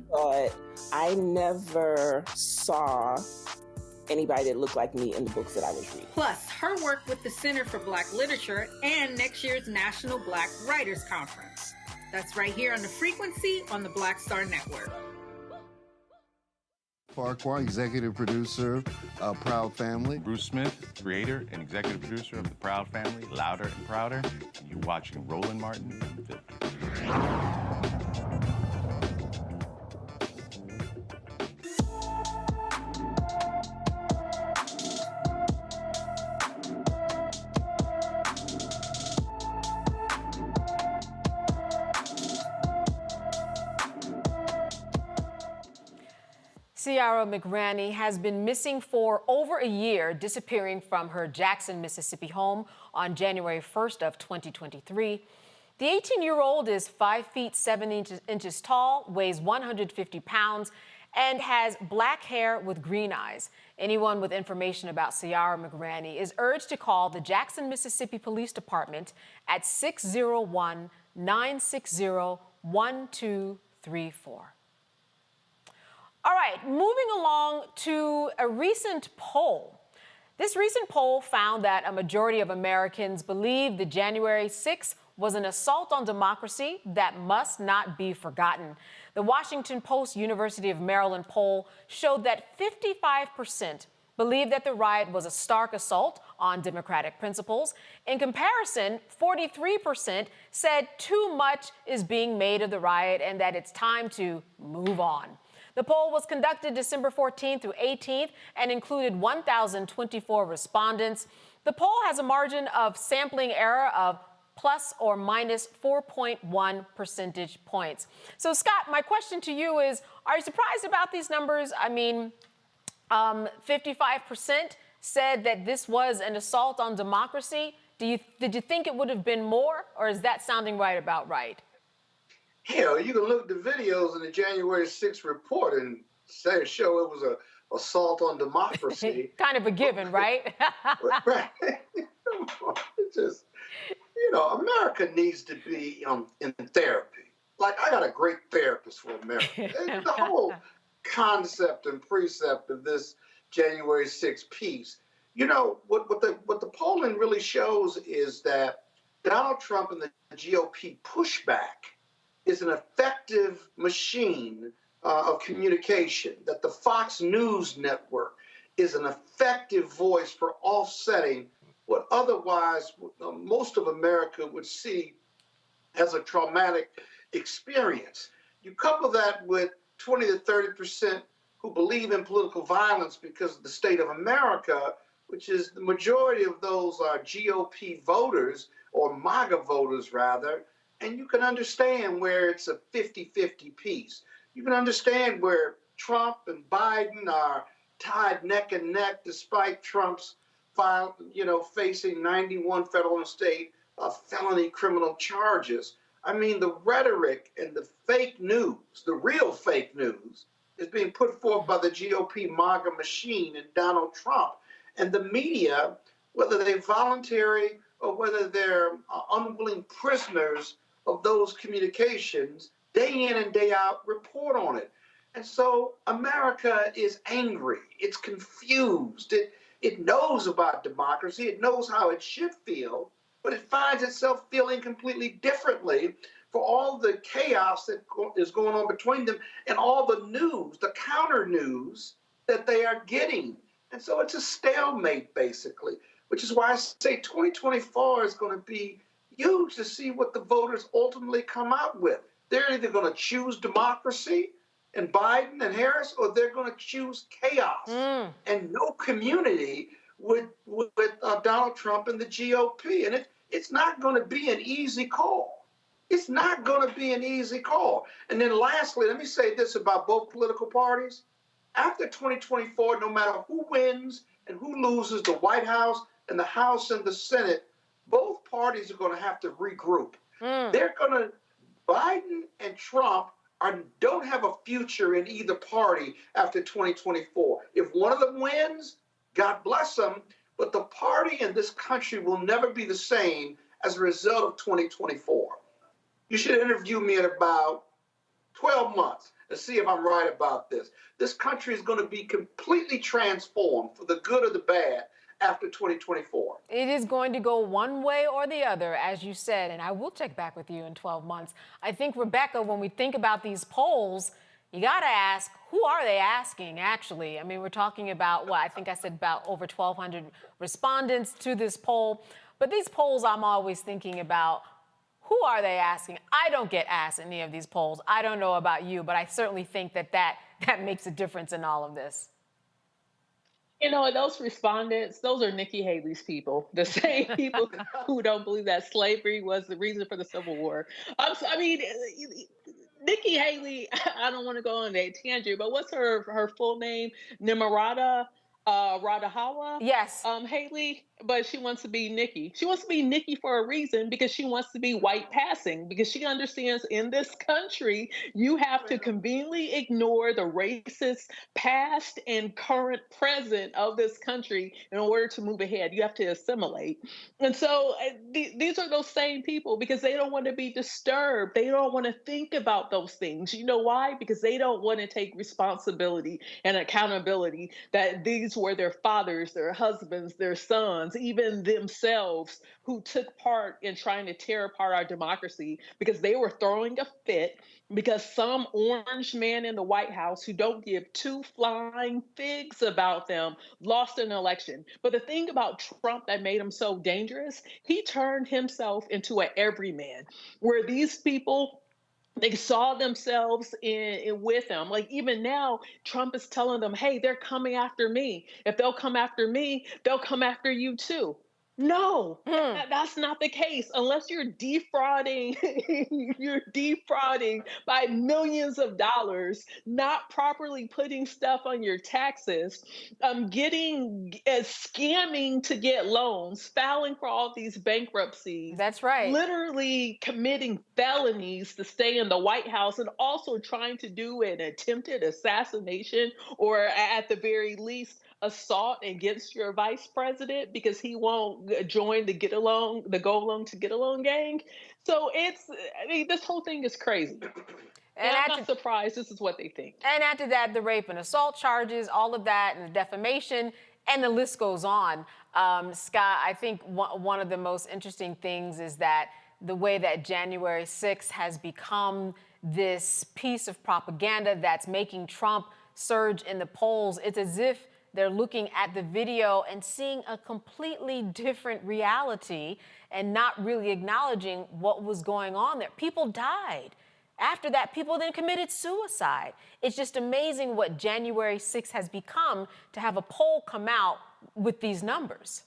but I never saw anybody that looked like me in the books that I was reading.
Plus, her work with the Center for Black Literature and next year's National Black Writers Conference. That's right here on The Frequency on the Black Star Network.
Farquhar, executive producer of Proud Family.
Bruce Smith, creator and executive producer of the Proud Family, Louder and Prouder. And you're watching Roland Martin Unfiltered.
Ciara McRaney has been missing for over a year, disappearing from her Jackson, Mississippi home on January 1st of 2023. The 18-year-old is 5 feet 7 inches tall, weighs 150 pounds, and has black hair with green eyes. Anyone with information about Ciara McRaney is urged to call the Jackson, Mississippi Police Department at 601-960-1234. All right, moving along to a recent poll. This recent poll found that a majority of Americans believe the January 6th was an assault on democracy that must not be forgotten. The Washington Post University of Maryland poll showed that 55% believe that the riot was a stark assault on democratic principles. In comparison, 43% said too much is being made of the riot and that it's time to move on. The poll was conducted December 14th through 18th and included 1,024 respondents. The poll has a margin of sampling error of plus or minus 4.1 percentage points. So, Scott, my question to you is, are you surprised about these numbers? I mean, 55% said that this was an assault on democracy. Did you think it would have been more, or is that sounding right about right?
Hell, you can look at the videos in the January 6th report and show it was an assault on democracy.
Kind of a given, right?
Right. It's just, America needs to be in therapy. Like, I got a great therapist for America. The whole concept and precept of this January 6th piece. What the polling really shows is that Donald Trump and the GOP pushback is an effective machine of communication, that the Fox News network is an effective voice for offsetting what otherwise most of America would see as a traumatic experience. You couple that with 20 to 30% who believe in political violence because of the state of America, which is the majority of those are GOP voters, or MAGA voters rather, and you can understand where it's a 50-50 piece. You can understand where Trump and Biden are tied neck and neck, despite Trump's facing 91 federal and state felony criminal charges. I mean, the rhetoric and the fake news, the real fake news, is being put forth by the GOP MAGA machine and Donald Trump. And the media, whether they're voluntary or whether they're unwilling prisoners of those communications, day in and day out, report on it. And so America is angry. It's confused. It knows about democracy. It knows how it should feel, but it finds itself feeling completely differently for all the chaos that is going on between them and all the news, the counter news that they are getting. And so it's a stalemate, basically, which is why I say 2024 is going to be huge to see what the voters ultimately come out with. They're either going to choose democracy and Biden and Harris, or they're going to choose chaos and no community with Donald Trump and the GOP. And it's not going to be an easy call. It's not going to be an easy call. And then lastly, let me say this about both political parties. After 2024, no matter who wins and who loses the White House and the House and the Senate, both parties are going to have to regroup. They're going to Biden and Trump don't have a future in either party after 2024. If one of them wins, God bless them, but the party in this country will never be the same as a result of 2024. You should interview me in about 12 months and see if I'm right about this. This country is going to be completely transformed for the good or the bad after 2024.
It is going to go one way or the other, as you said, and I will check back with you in 12 months. I think, Rebecca, when we think about these polls, you got to ask, who are they asking, actually? I mean, we're talking about, I think I said about over 1,200 respondents to this poll. But these polls, I'm always thinking about, who are they asking? I don't get asked any of these polls. I don't know about you, but I certainly think that makes a difference in all of this.
You know, those respondents, those are Nikki Haley's people, the same people who don't believe that slavery was the reason for the Civil War. I mean, Nikki Haley, I don't want to go on that tangent, but what's her full name? Nimarata Radahawa?
Yes.
Haley, but she wants to be Nikki. She wants to be Nikki for a reason, because she wants to be white passing, because she understands in this country, you have to conveniently ignore the racist past and current present of this country in order to move ahead. You have to assimilate. And so these are those same people, because they don't want to be disturbed. They don't want to think about those things. You know why? Because they don't want to take responsibility and accountability that these were their fathers, their husbands, their sons, even themselves, who took part in trying to tear apart our democracy, because they were throwing a fit because some orange man in the White House who don't give two flying figs about them lost an election. But the thing about Trump that made him so dangerous, he turned himself into an everyman, where these people, they saw themselves with him. Like, even now, Trump is telling them, hey, they're coming after me. If they'll come after me, they'll come after you too. No, that's not the case. Unless you're defrauding, by millions of dollars, not properly putting stuff on your taxes, scamming to get loans, filing for all these bankruptcies.
That's right.
Literally committing felonies to stay in the White House, and also trying to do an attempted assassination, or at the very least, assault against your vice president because he won't join the go along to get along gang. So this whole thing is crazy. And I'm not surprised this is what they think.
And after that, the rape and assault charges, all of that, and the defamation, and the list goes on. Scott, I think one of the most interesting things is that the way that January 6th has become this piece of propaganda that's making Trump surge in the polls. It's as if they're looking at the video and seeing a completely different reality and not really acknowledging what was going on there. People died. After that, people then committed suicide. It's just amazing what January 6th has become to have a poll come out with these numbers.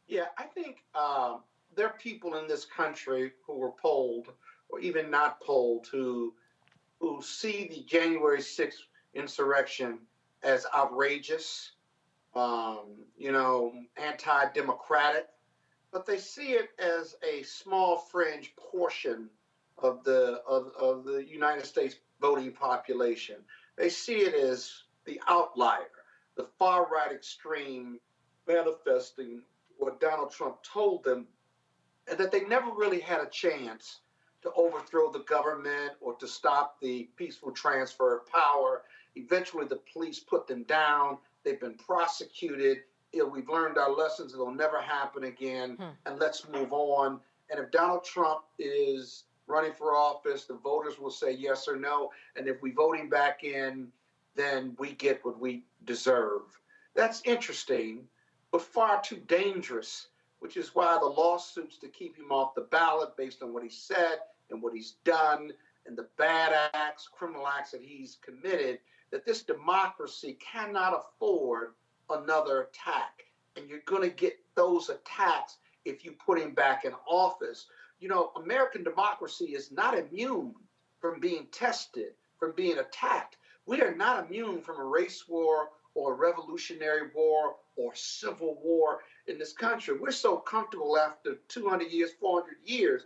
Yeah, I think there are people in this country who were polled, or even not polled, who see the January 6th insurrection as outrageous, anti-democratic, but they see it as a small fringe portion of the United States voting population. They see it as the outlier, the far-right extreme manifesting what Donald Trump told them, and that they never really had a chance to overthrow the government or to stop the peaceful transfer of power. Eventually, the police put them down. They've been prosecuted. We've learned our lessons. It'll never happen again. And let's move on. And if Donald Trump is running for office, the voters will say yes or no. And if we vote him back in, then we get what we deserve. That's interesting, but far too dangerous, which is why the lawsuits to keep him off the ballot based on what he said and what he's done and the bad acts, criminal acts that he's committed, that this democracy cannot afford another attack. And you're going to get those attacks if you put him back in office. American democracy is not immune from being tested, from being attacked. We are not immune from a race war or Revolutionary War or Civil War in this country. We're so comfortable after 200 years, 400 years.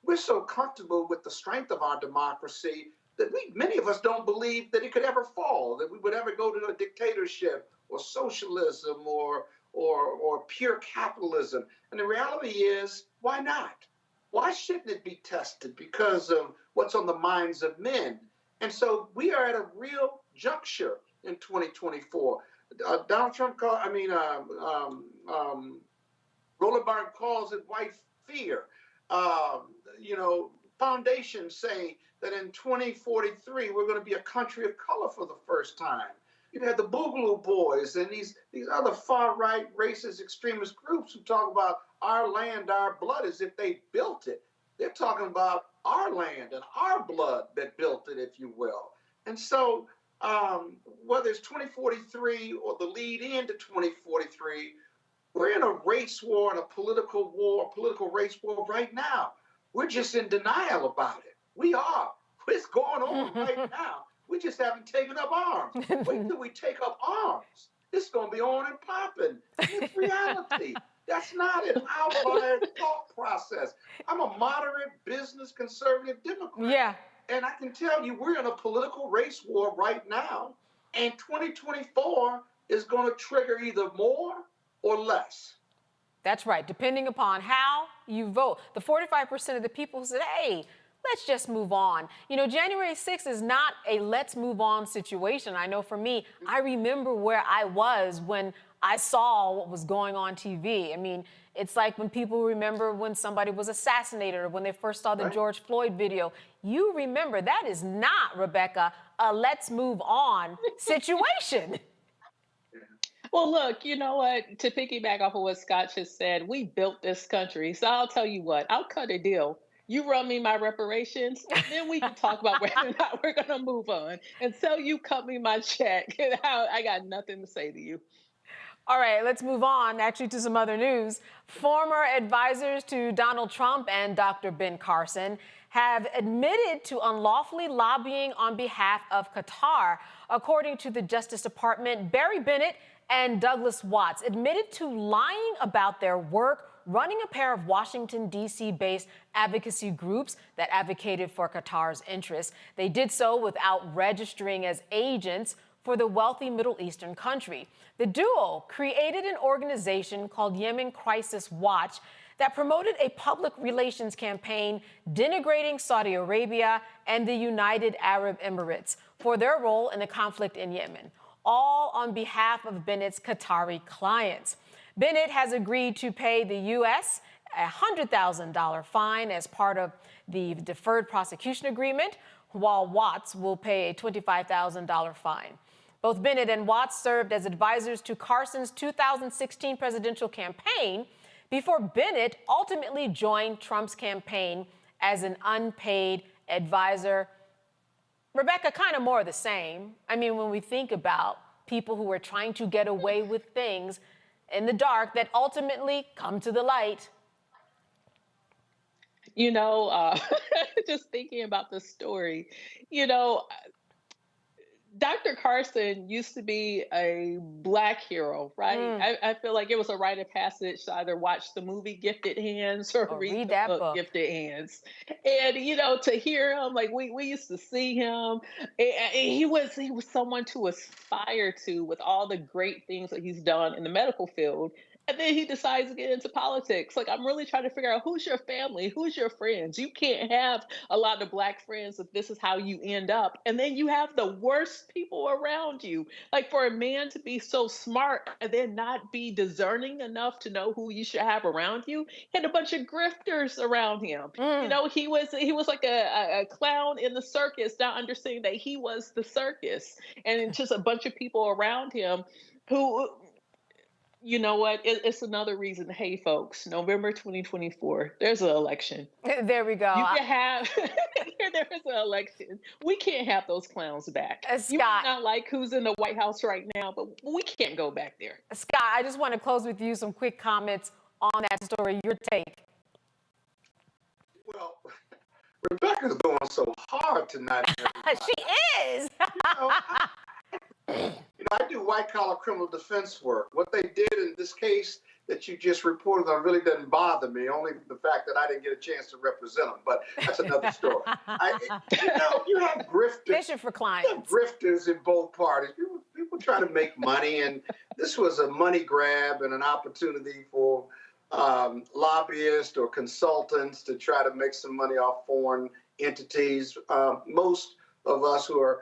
We're so comfortable with the strength of our democracy that many of us don't believe that it could ever fall, that we would ever go to a dictatorship or socialism or pure capitalism. And the reality is, why not? Why shouldn't it be tested? Because of what's on the minds of men. And so we are at a real juncture in 2024. Donald Trump Roland Martin calls it white fear. Foundations say that in 2043, we're going to be a country of color for the first time. You had the Boogaloo Boys and these other far-right, racist, extremist groups who talk about our land, our blood, as if they built it. They're talking about our land and our blood that built it, if you will. And so whether it's 2043 or the lead into 2043, we're in a race war and a political race war right now. We're just in denial about it. We are. It's going on right now. We just haven't taken up arms. Wait till we take up arms. It's going to be on and popping. It's reality. That's not an outlier thought process. I'm a moderate business conservative Democrat.
Yeah.
And I can tell you, we're in a political race war right now. And 2024 is going to trigger either more or less.
That's right, depending upon how you vote. The 45% of the people said, hey, let's just move on. You know, January 6th is not a let's move on situation. I know for me, I remember where I was when I saw what was going on TV. I mean, it's like when people remember when somebody was assassinated or when they first saw the George Floyd video. You remember that is not, Rebecca, a let's move on situation.
Well, look, you know what? To piggyback off of what Scott just said, we built this country. So I'll tell you what, I'll cut a deal. You run me my reparations, and then we can talk about whether or not we're going to move on. Until you cut me my check, I got nothing to say to you.
All right, let's move on actually to some other news. Former advisors to Donald Trump and Dr. Ben Carson have admitted to unlawfully lobbying on behalf of Qatar. According to the Justice Department, Barry Bennett and Douglas Watts admitted to lying about their work running a pair of Washington, D.C.-based advocacy groups that advocated for Qatar's interests. They did so without registering as agents for the wealthy Middle Eastern country. The duo created an organization called Yemen Crisis Watch that promoted a public relations campaign denigrating Saudi Arabia and the United Arab Emirates for their role in the conflict in Yemen, all on behalf of Bennett's Qatari clients. Bennett has agreed to pay the U.S. a $100,000 fine as part of the deferred prosecution agreement, while Watts will pay a $25,000 fine. Both Bennett and Watts served as advisors to Carson's 2016 presidential campaign before Bennett ultimately joined Trump's campaign as an unpaid advisor. Rebecca, kind of more of the same. I mean, when we think about people who are trying to get away with things in the dark that ultimately come to the light.
You know, just thinking about the story, you know, Dr. Carson used to be a Black hero, right? I feel like it was a rite of passage to either watch the movie Gifted Hands or read the book Gifted Hands. And, you know, to hear him, like we used to see him, and he was someone to aspire to with all the great things that he's done in the medical field. And then he decides to get into politics. Like, I'm really trying to figure out who's your family, who's your friends. You can't have a lot of Black friends if this is how you end up. And then you have the worst people around you. Like, for a man to be so smart and then not be discerning enough to know who you should have around you, he had a bunch of grifters around him. You know, he was like a clown in the circus, not understanding that he was the circus. And just a bunch of people around him who... You know what? It's another reason. Hey, folks, November 2024, there's an election.
There we go.
You can have, there is an election. We can't have those clowns back.
Scott,
you might not like who's in the White House right now, but we can't go back there.
Scott, I just want to close with you some quick comments on that story. Your take.
Well, Rebecca's going so hard tonight.
She is.
I do white-collar criminal defense work. What they did in this case that you just reported on really doesn't bother me, only the fact that I didn't get a chance to represent them. But that's another story. You have grifters.
Fishing for clients.
You have grifters in both parties. People try to make money, and this was a money grab and an opportunity for lobbyists or consultants to try to make some money off foreign entities. Most of us who are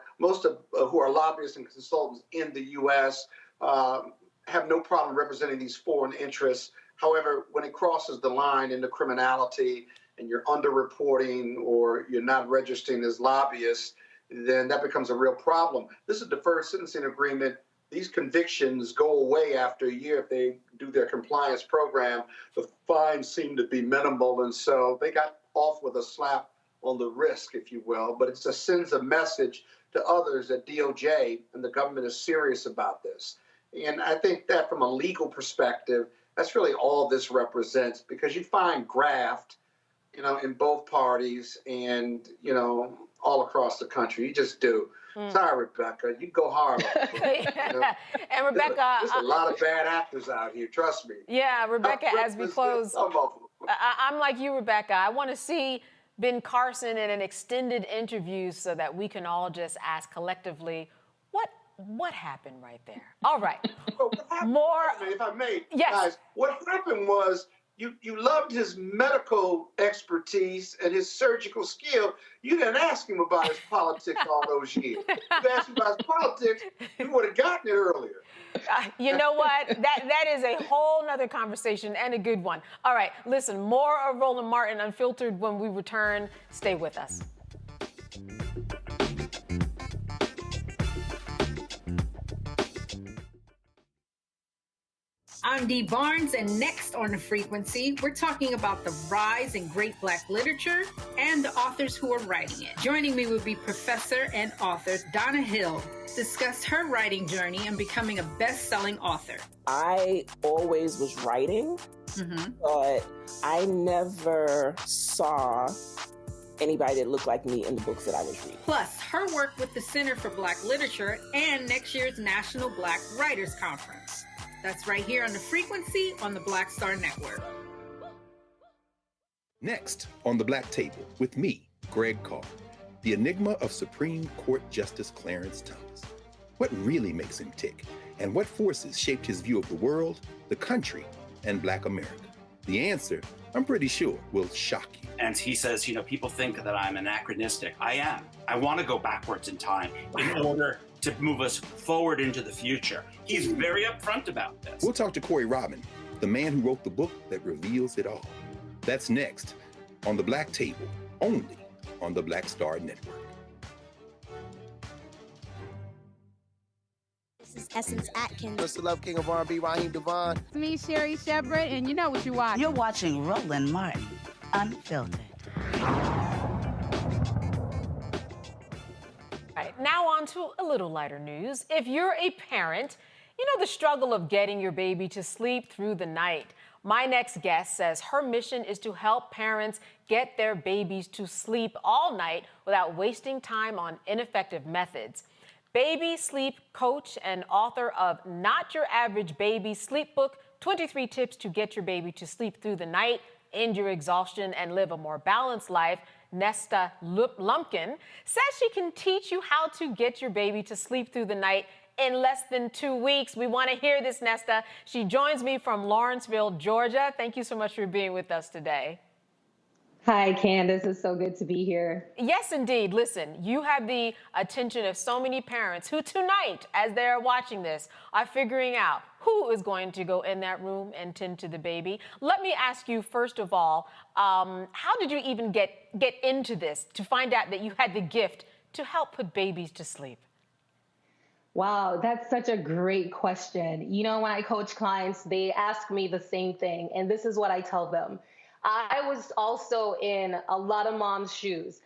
lobbyists and consultants in the U.S. Have no problem representing these foreign interests. However, when it crosses the line into criminality and you're underreporting or you're not registering as lobbyists, then that becomes a real problem. This is a deferred sentencing agreement. These convictions go away after a year if they do their compliance program. The fines seem to be minimal, and so they got off with a slap on the wrist, if you will. But it just sends a message to others that DOJ and the government is serious about this. And I think that from a legal perspective, that's really all this represents, because you find graft, in both parties and, all across the country. You just do. Sorry, Rebecca. You go hard on it.
And Rebecca,
there's a lot of bad actors out here. Trust me.
Yeah, Rebecca, as we close, I'm like you, Rebecca. I want to see Ben Carson in an extended interview so that we can all just ask collectively, what happened right there? All right. More.
If I may,
yes.
Guys, what happened was you loved his medical expertise and his surgical skill. You didn't ask him about his politics all those years. You asked him about his politics, you would have gotten it earlier.
You know what? That is a whole nother conversation and a good one. All right, listen, more of Roland Martin Unfiltered when we return. Stay with us.
I'm Dee Barnes, and next on The Frequency, we're talking about the rise in great Black literature and the authors who are writing it. Joining me will be professor and author Donna Hill, discuss her writing journey and becoming a best-selling author.
I always was writing, but I never saw anybody that looked like me in the books that I was reading.
Plus, her work with the Center for Black Literature and next year's National Black Writers Conference. That's right here on The Frequency on the Black Star Network.
Next on the Black Table with me, Greg Carr, the enigma of Supreme Court Justice Clarence Thomas. What really makes him tick, and what forces shaped his view of the world, the country, and Black America? The answer, I'm pretty sure, will shock you.
And he says, people think that I'm anachronistic. I am. I want to go backwards in time in order to move us forward into the future. He's very upfront about this.
We'll talk to Corey Robin, the man who wrote the book that reveals it all. That's next on the Black Table, only on the Black Star Network.
This is Essence Atkins.
Mr. Love King of R&B, Raheem Devon.
It's me, Sherry Shepard, and you know what you're watching.
You're watching Roland Martin, Unfiltered.
All right, now on to a little lighter news. If you're a parent, you know the struggle of getting your baby to sleep through the night. My next guest says her mission is to help parents get their babies to sleep all night without wasting time on ineffective methods. Baby sleep coach and author of Not Your Average Baby Sleep Book, 23 Tips to Get Your Baby to Sleep Through the Night, End Your Exhaustion, and Live a More Balanced Life, Nesta Lumpkin, says she can teach you how to get your baby to sleep through the night in less than 2 weeks. We want to hear this, Nesta. She joins me from Lawrenceville, Georgia. Thank you so much for being with us today.
Hi, Candace. It's so good to be here.
Yes, indeed. Listen, you have the attention of so many parents who tonight, as they're watching this, are figuring out who is going to go in that room and tend to the baby. Let me ask you, first of all, how did you even get into this to find out that you had the gift to help put babies to sleep?
Wow, that's such a great question. You know, when I coach clients, they ask me the same thing, and this is what I tell them. I was also in a lot of moms' shoes.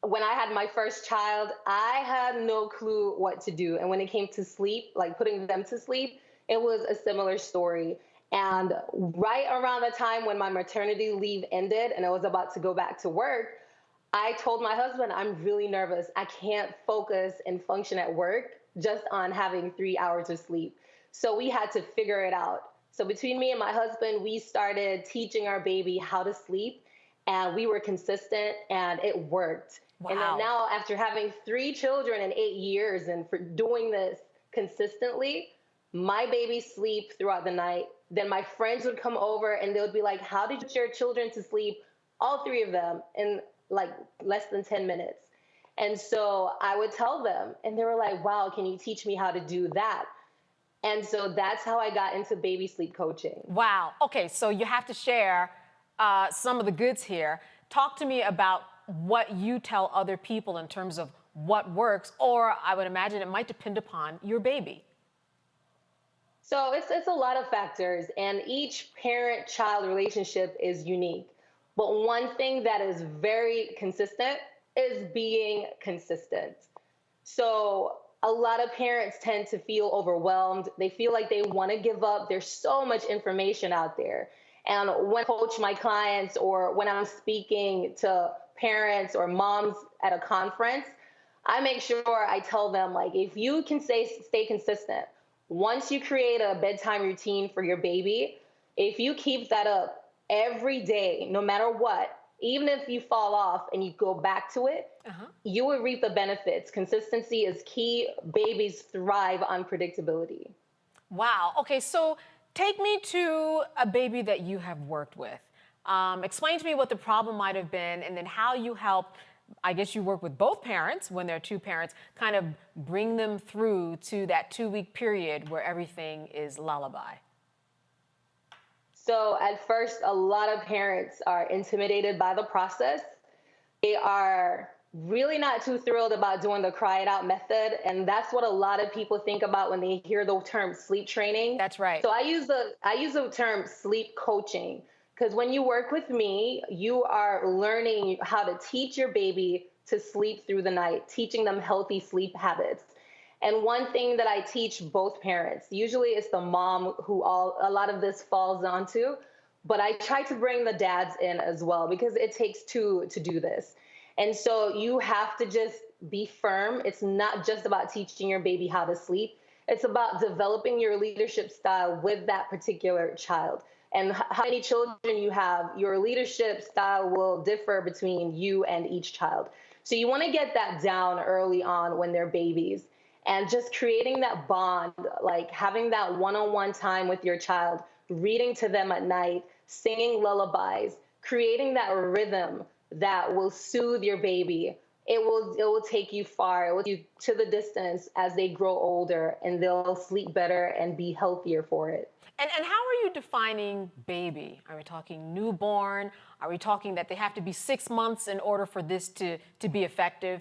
When I had my first child, I had no clue what to do. And when it came to sleep, like putting them to sleep, it was a similar story. And right around the time when my maternity leave ended and I was about to go back to work, I told my husband, I'm really nervous. I can't focus and function at work just on having 3 hours of sleep. So we had to figure it out. So between me and my husband, we started teaching our baby how to sleep, and we were consistent, and it worked.
Wow.
And then now, after having 3 children in 8 years and for doing this consistently, my babies sleep throughout the night. Then my friends would come over and they would be like, how did you get your children to sleep? All 3 of them in like less than 10 minutes. And so I would tell them, and they were like, wow, can you teach me how to do that? And so that's how I got into baby sleep coaching.
Wow. Okay, so you have to share some of the goods here. Talk to me about what you tell other people in terms of what works, or I would imagine it might depend upon your baby.
So it's a lot of factors, and each parent-child relationship is unique. But one thing that is very consistent is being consistent. So a lot of parents tend to feel overwhelmed. They feel like they want to give up. There's so much information out there. And when I coach my clients or when I'm speaking to parents or moms at a conference, I make sure I tell them, like, if you can stay consistent, once you create a bedtime routine for your baby, if you keep that up every day, no matter what, even if you fall off and you go back to it, you will reap the benefits. Consistency is key. Babies thrive on predictability.
Wow. Okay, so take me to a baby that you have worked with. Explain to me what the problem might have been, and then how you help. I guess you work with both parents when there are 2 parents, kind of bring them through to that 2-week period where everything is lullaby.
So at first, a lot of parents are intimidated by the process. They are really not too thrilled about doing the cry it out method. And that's what a lot of people think about when they hear the term sleep training.
That's right.
So I use the term sleep coaching, because when you work with me, you are learning how to teach your baby to sleep through the night, teaching them healthy sleep habits. And one thing that I teach both parents, usually it's the mom who a lot of this falls onto, but I try to bring the dads in as well, because it takes 2 to do this. And so you have to just be firm. It's not just about teaching your baby how to sleep. It's about developing your leadership style with that particular child. And how many children you have, your leadership style will differ between you and each child. So you want to get that down early on when they're babies. And just creating that bond, like having that one-on-one time with your child, reading to them at night, singing lullabies, creating that rhythm that will soothe your baby. It will take you far. It will take you to the distance as they grow older, and they'll sleep better and be healthier for it.
And how are you defining baby? Are we talking newborn? Are we talking that they have to be 6 months in order for this to be effective?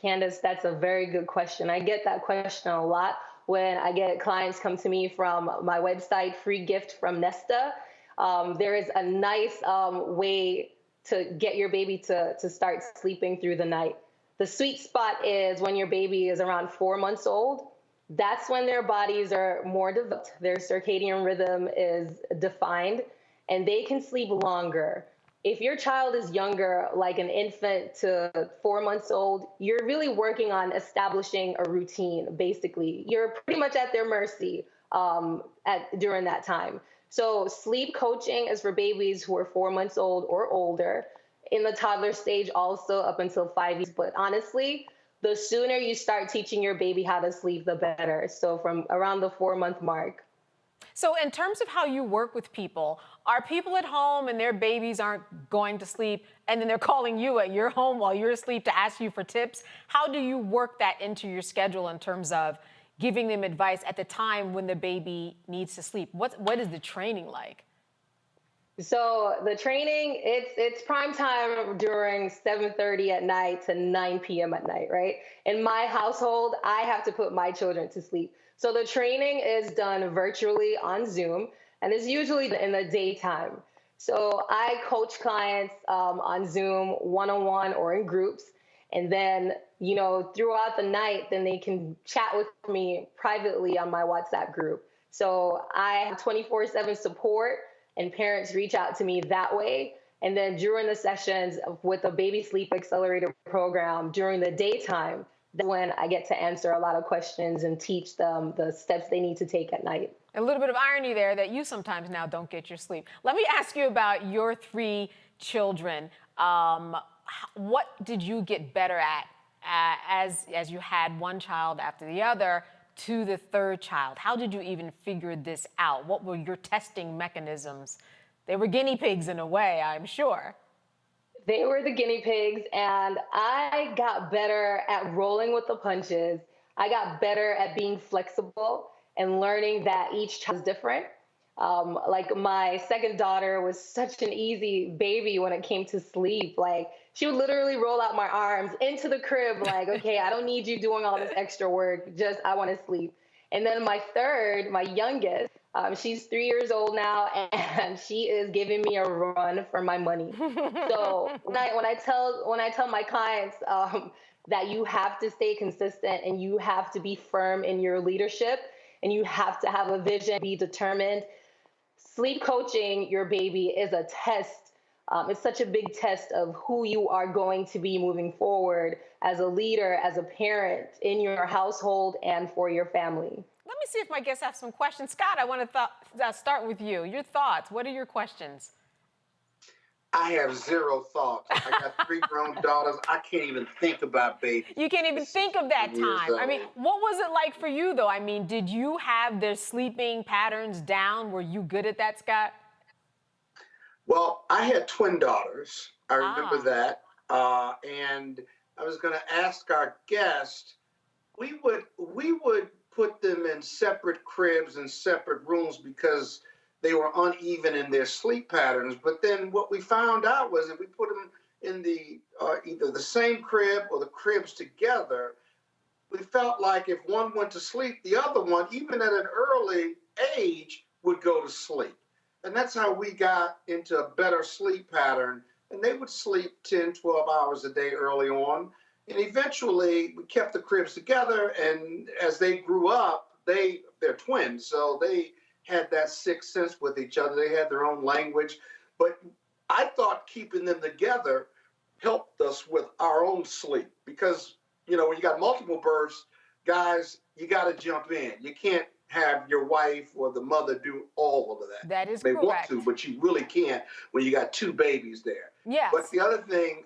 Candace, that's a very good question. I get that question a lot when I get clients come to me from my website, Free Gift from Nesta. There is a nice way to get your baby to start sleeping through the night. The sweet spot is when your baby is around 4 months old. That's when their bodies are more developed, their circadian rhythm is defined, and they can sleep longer. If your child is younger, like an infant to 4 months old, you're really working on establishing a routine, basically. You're pretty much at their mercy during that time. So sleep coaching is for babies who are 4 months old or older, in the toddler stage also up until 5 years. But honestly, the sooner you start teaching your baby how to sleep, the better. So from around the 4-month mark.
So in terms of how you work with people, are people at home and their babies aren't going to sleep, and then they're calling you at your home while you're asleep to ask you for tips? How do you work that into your schedule in terms of giving them advice at the time when the baby needs to sleep? What is the training like?
So the training, it's prime time during 7:30 at night to 9 p.m. at night, right? In my household, I have to put my children to sleep. So the training is done virtually on Zoom, and it's usually in the daytime. So I coach clients on Zoom, one-on-one or in groups. And then, throughout the night, then they can chat with me privately on my WhatsApp group. So I have 24/7 support, and parents reach out to me that way. And then during the sessions with the baby sleep accelerator program, during the daytime, that's when I get to answer a lot of questions and teach them the steps they need to take at night.
A little bit of irony there that you sometimes now don't get your sleep. Let me ask you about your 3 children. What did you get better at as you had one child after the other to the 3rd child? How did you even figure this out? What were your testing mechanisms? They were guinea pigs in a way, I'm sure.
They were the guinea pigs, and I got better at rolling with the punches. I got better at being flexible and learning that each child is different. Like my 2nd daughter was such an easy baby when it came to sleep. Like she would literally roll out my arms into the crib like, okay, I don't need you doing all this extra work. Just, I want to sleep. And then my 3rd, my youngest, she's 3 years old now, and she is giving me a run for my money. So when I tell my clients that you have to stay consistent and you have to be firm in your leadership and you have to have a vision, be determined, sleep coaching your baby is a test. It's such a big test of who you are going to be moving forward as a leader, as a parent in your household and for your family.
Let me see if my guests have some questions. Scott, I want to start with you. Your thoughts. What are your questions?
I have 0 thoughts. I got 3 grown daughters. I can't even think about babies.
You can't even think of that time. I mean, what was it like for you, though? I mean, did you have their sleeping patterns down? Were you good at that, Scott?
Well, I had twin daughters. I remember that. And I was going to ask our guest, we would put them in separate cribs and separate rooms because they were uneven in their sleep patterns. But then what we found out was that we put them in the either the same crib or the cribs together. We felt like if one went to sleep, the other one, even at an early age, would go to sleep. And that's how we got into a better sleep pattern. And they would sleep 10, 12 hours a day early on. And eventually, we kept the cribs together. And as they grew up, they're twins, so they had that sixth sense with each other. They had their own language. But I thought keeping them together helped us with our own sleep. Because, you know, when you got multiple births, guys, you got to jump in. You can't have your wife or the mother do all of that.
That is
correct. They want to,
correct.
but you really can't when you got 2 babies there.
Yes.
But the other thing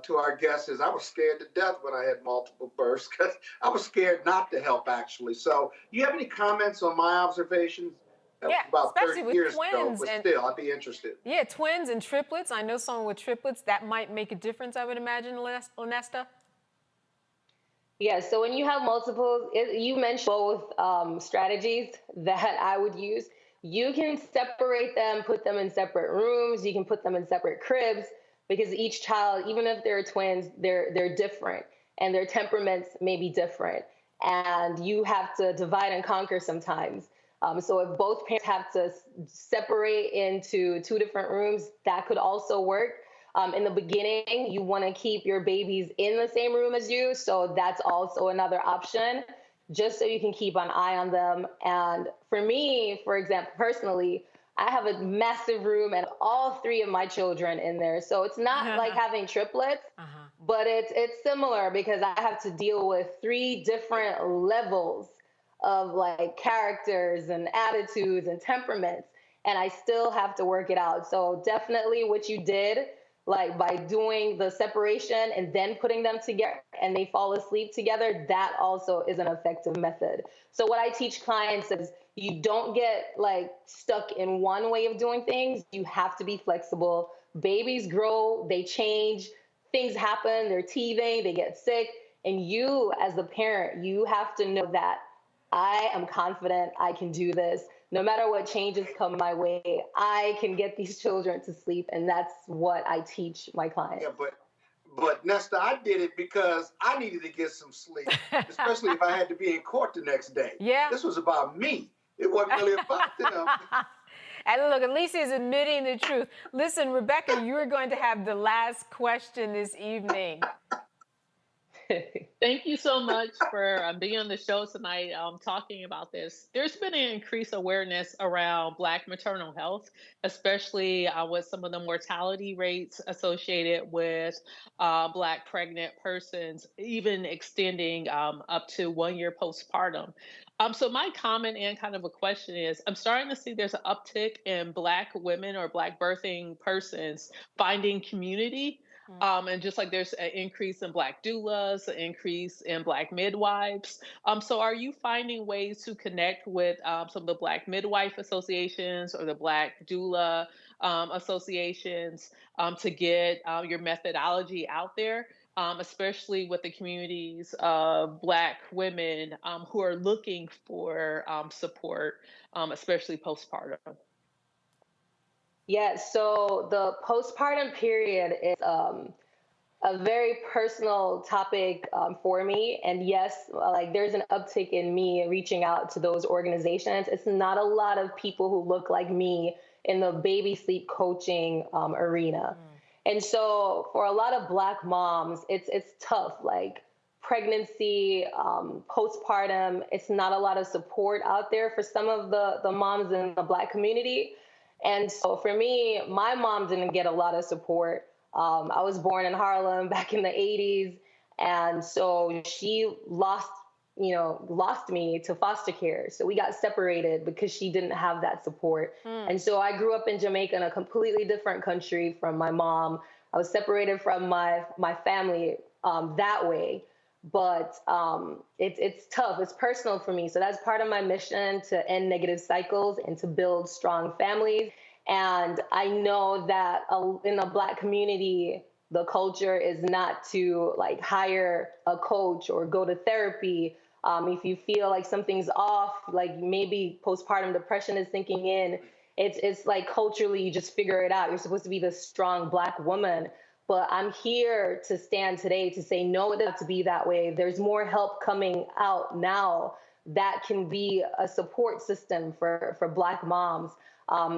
to our guests is I was scared to death when I had multiple births because I was scared not to help, actually. So do you have any comments on my observations? That
Yeah,
was about
especially
30
with
years ago,
twins
but
and-
still, I'd be interested.
Yeah, twins and triplets. I know someone with triplets. That might make a difference, I would imagine, Lanesta.
Yeah, so when you have multiples, you mentioned both strategies that I would use. You can separate them, put them in separate rooms. You can put them in separate cribs because each child, even if they're twins, they're different and their temperaments may be different. And you have to divide and conquer sometimes. So if both parents have to separate into 2 different rooms, that could also work. In the beginning, you want to keep your babies in the same room as you. So that's also another option, just so you can keep an eye on them. And for me, for example, personally, I have a massive room and all 3 of my children in there. So it's not like having triplets, but it's similar because I have to deal with 3 different levels of like characters and attitudes and temperaments. And I still have to work it out. So definitely what you did, like by doing the separation and then putting them together and they fall asleep together, that also is an effective method. So what I teach clients is you don't get like stuck in one way of doing things. You have to be flexible. Babies grow, they change, things happen, they're teething, they get sick. And you as the parent, you have to know that I am confident I can do this. No matter what changes come my way, I can get these children to sleep, and that's what I teach my clients.
Yeah, but Nesta, I did it because I needed to get some sleep, especially if I had to be in court the next day.
Yeah.
This was about me. It wasn't really about them.
And look, Alicia is admitting the truth. Listen, Rebecca, you're going to have the last question this evening.
Thank
Thank you so much for being on the show tonight, talking about this. There's been an increased awareness around Black maternal health, especially with some of the mortality rates associated with Black pregnant persons, even extending up to 1 year postpartum. So my comment and kind of a question is, I'm starting to see there's an uptick in Black women or Black birthing persons finding community. And just like there's an increase in Black doulas, an increase in Black midwives. So are you finding ways to connect with some of the Black midwife associations or the Black doula associations to get your methodology out there, especially with the communities of Black women who are looking for support, especially postpartum?
Yeah, so the postpartum period is a very personal topic for me. And yes, like there's an uptick in me reaching out to those organizations. It's not a lot of people who look like me in the baby sleep coaching arena. And so for a lot of Black moms, it's tough, like pregnancy, postpartum, it's not a lot of support out there for some of the moms in the Black community. And so for me, my mom didn't get a lot of support. I was born in Harlem back in the 80s. And so she lost me to foster care. So we got separated because she didn't have that support. And so I grew up in Jamaica, in a completely different country from my mom. I was separated from my family that way. But it's tough. It's personal for me. So that's part of my mission, to end negative cycles and to build strong families. And I know that in the Black community, the culture is not to like hire a coach or go to therapy. If you feel like something's off, like maybe postpartum depression is sinking in, it's like culturally you just figure it out. You're supposed to be the strong Black woman. But I'm here to stand today to say, no, it doesn't have to be that way. There's more help coming out now that can be a support system for Black moms.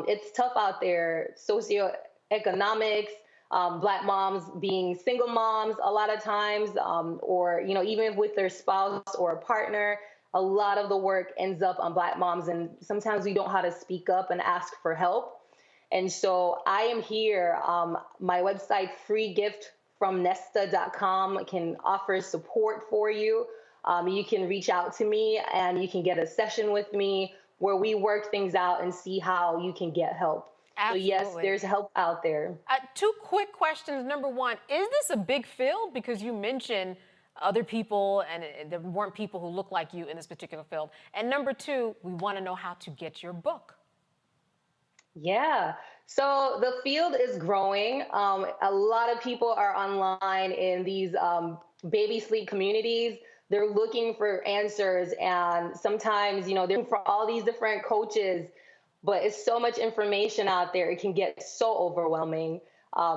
It's tough out there, socioeconomics, Black moms being single moms a lot of times, or, even with their spouse or a partner, a lot of the work ends up on Black moms. And sometimes we don't know how to speak up and ask for help. And so I am here. My website, freegiftfromnesta.com, can offer support for you. You can reach out to me and you can get a session with me where we work things out and see how you can get help.
Absolutely.
So yes, there's help out there.
2 quick questions. Number one, is this a big field? Because you mentioned other people and there weren't people who look like you in this particular field. And number 2, we want to know how to get your book.
Yeah, so the field is growing. A lot of people are online in these baby sleep communities. They're looking for answers, and sometimes, they're looking for all these different coaches, but it's so much information out there, it can get so overwhelming.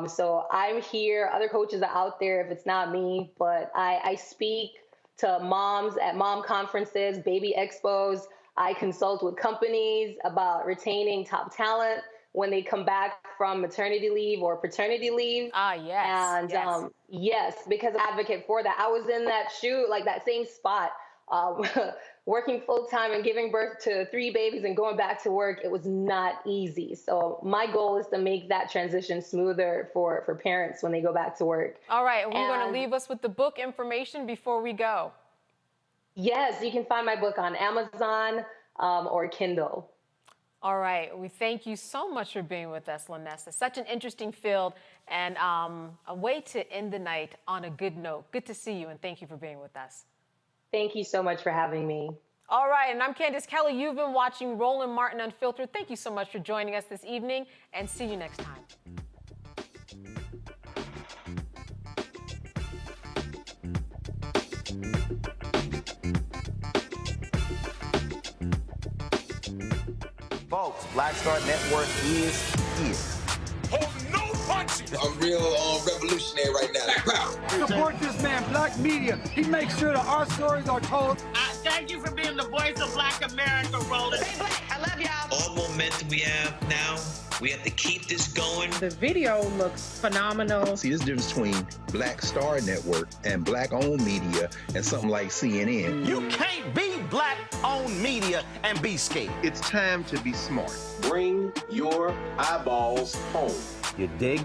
So I'm here, other coaches are out there if it's not me, but I speak to moms at mom conferences, baby expos. I consult with companies about retaining top talent when they come back from maternity leave or paternity leave.
Yes.
And yes, because I advocate for that. I was in that shoe, like that same spot, working full time and giving birth to 3 babies and going back to work. It was not easy. So my goal is to make that transition smoother for parents when they go back to work.
All right, and we're going to leave us with the book information before we go.
Yes, you can find my book on Amazon or Kindle.
All right. We thank you so much for being with us, Lanessa. Such an interesting field and a way to end the night on a good note. Good to see you, and thank you for being with us.
Thank you so much for having me.
All right, and I'm Candace Kelly. You've been watching Roland Martin Unfiltered. Thank you so much for joining us this evening, and see you next time.
Folks, Black Star Network is here.
Hold no punches!
I'm real revolutionary right now.
Support this man, Black Media. He makes sure that our stories are told.
I Thank you for being the voice of Black America, Roland.
Stay black. I love y'all.
All momentum we have now, we have to keep this going.
The video looks phenomenal.
See, there's a difference between Black Star Network and Black-owned media and something like CNN.
You can't be Black-owned media and be scared.
It's time to be smart.
Bring your eyeballs home.
You dig?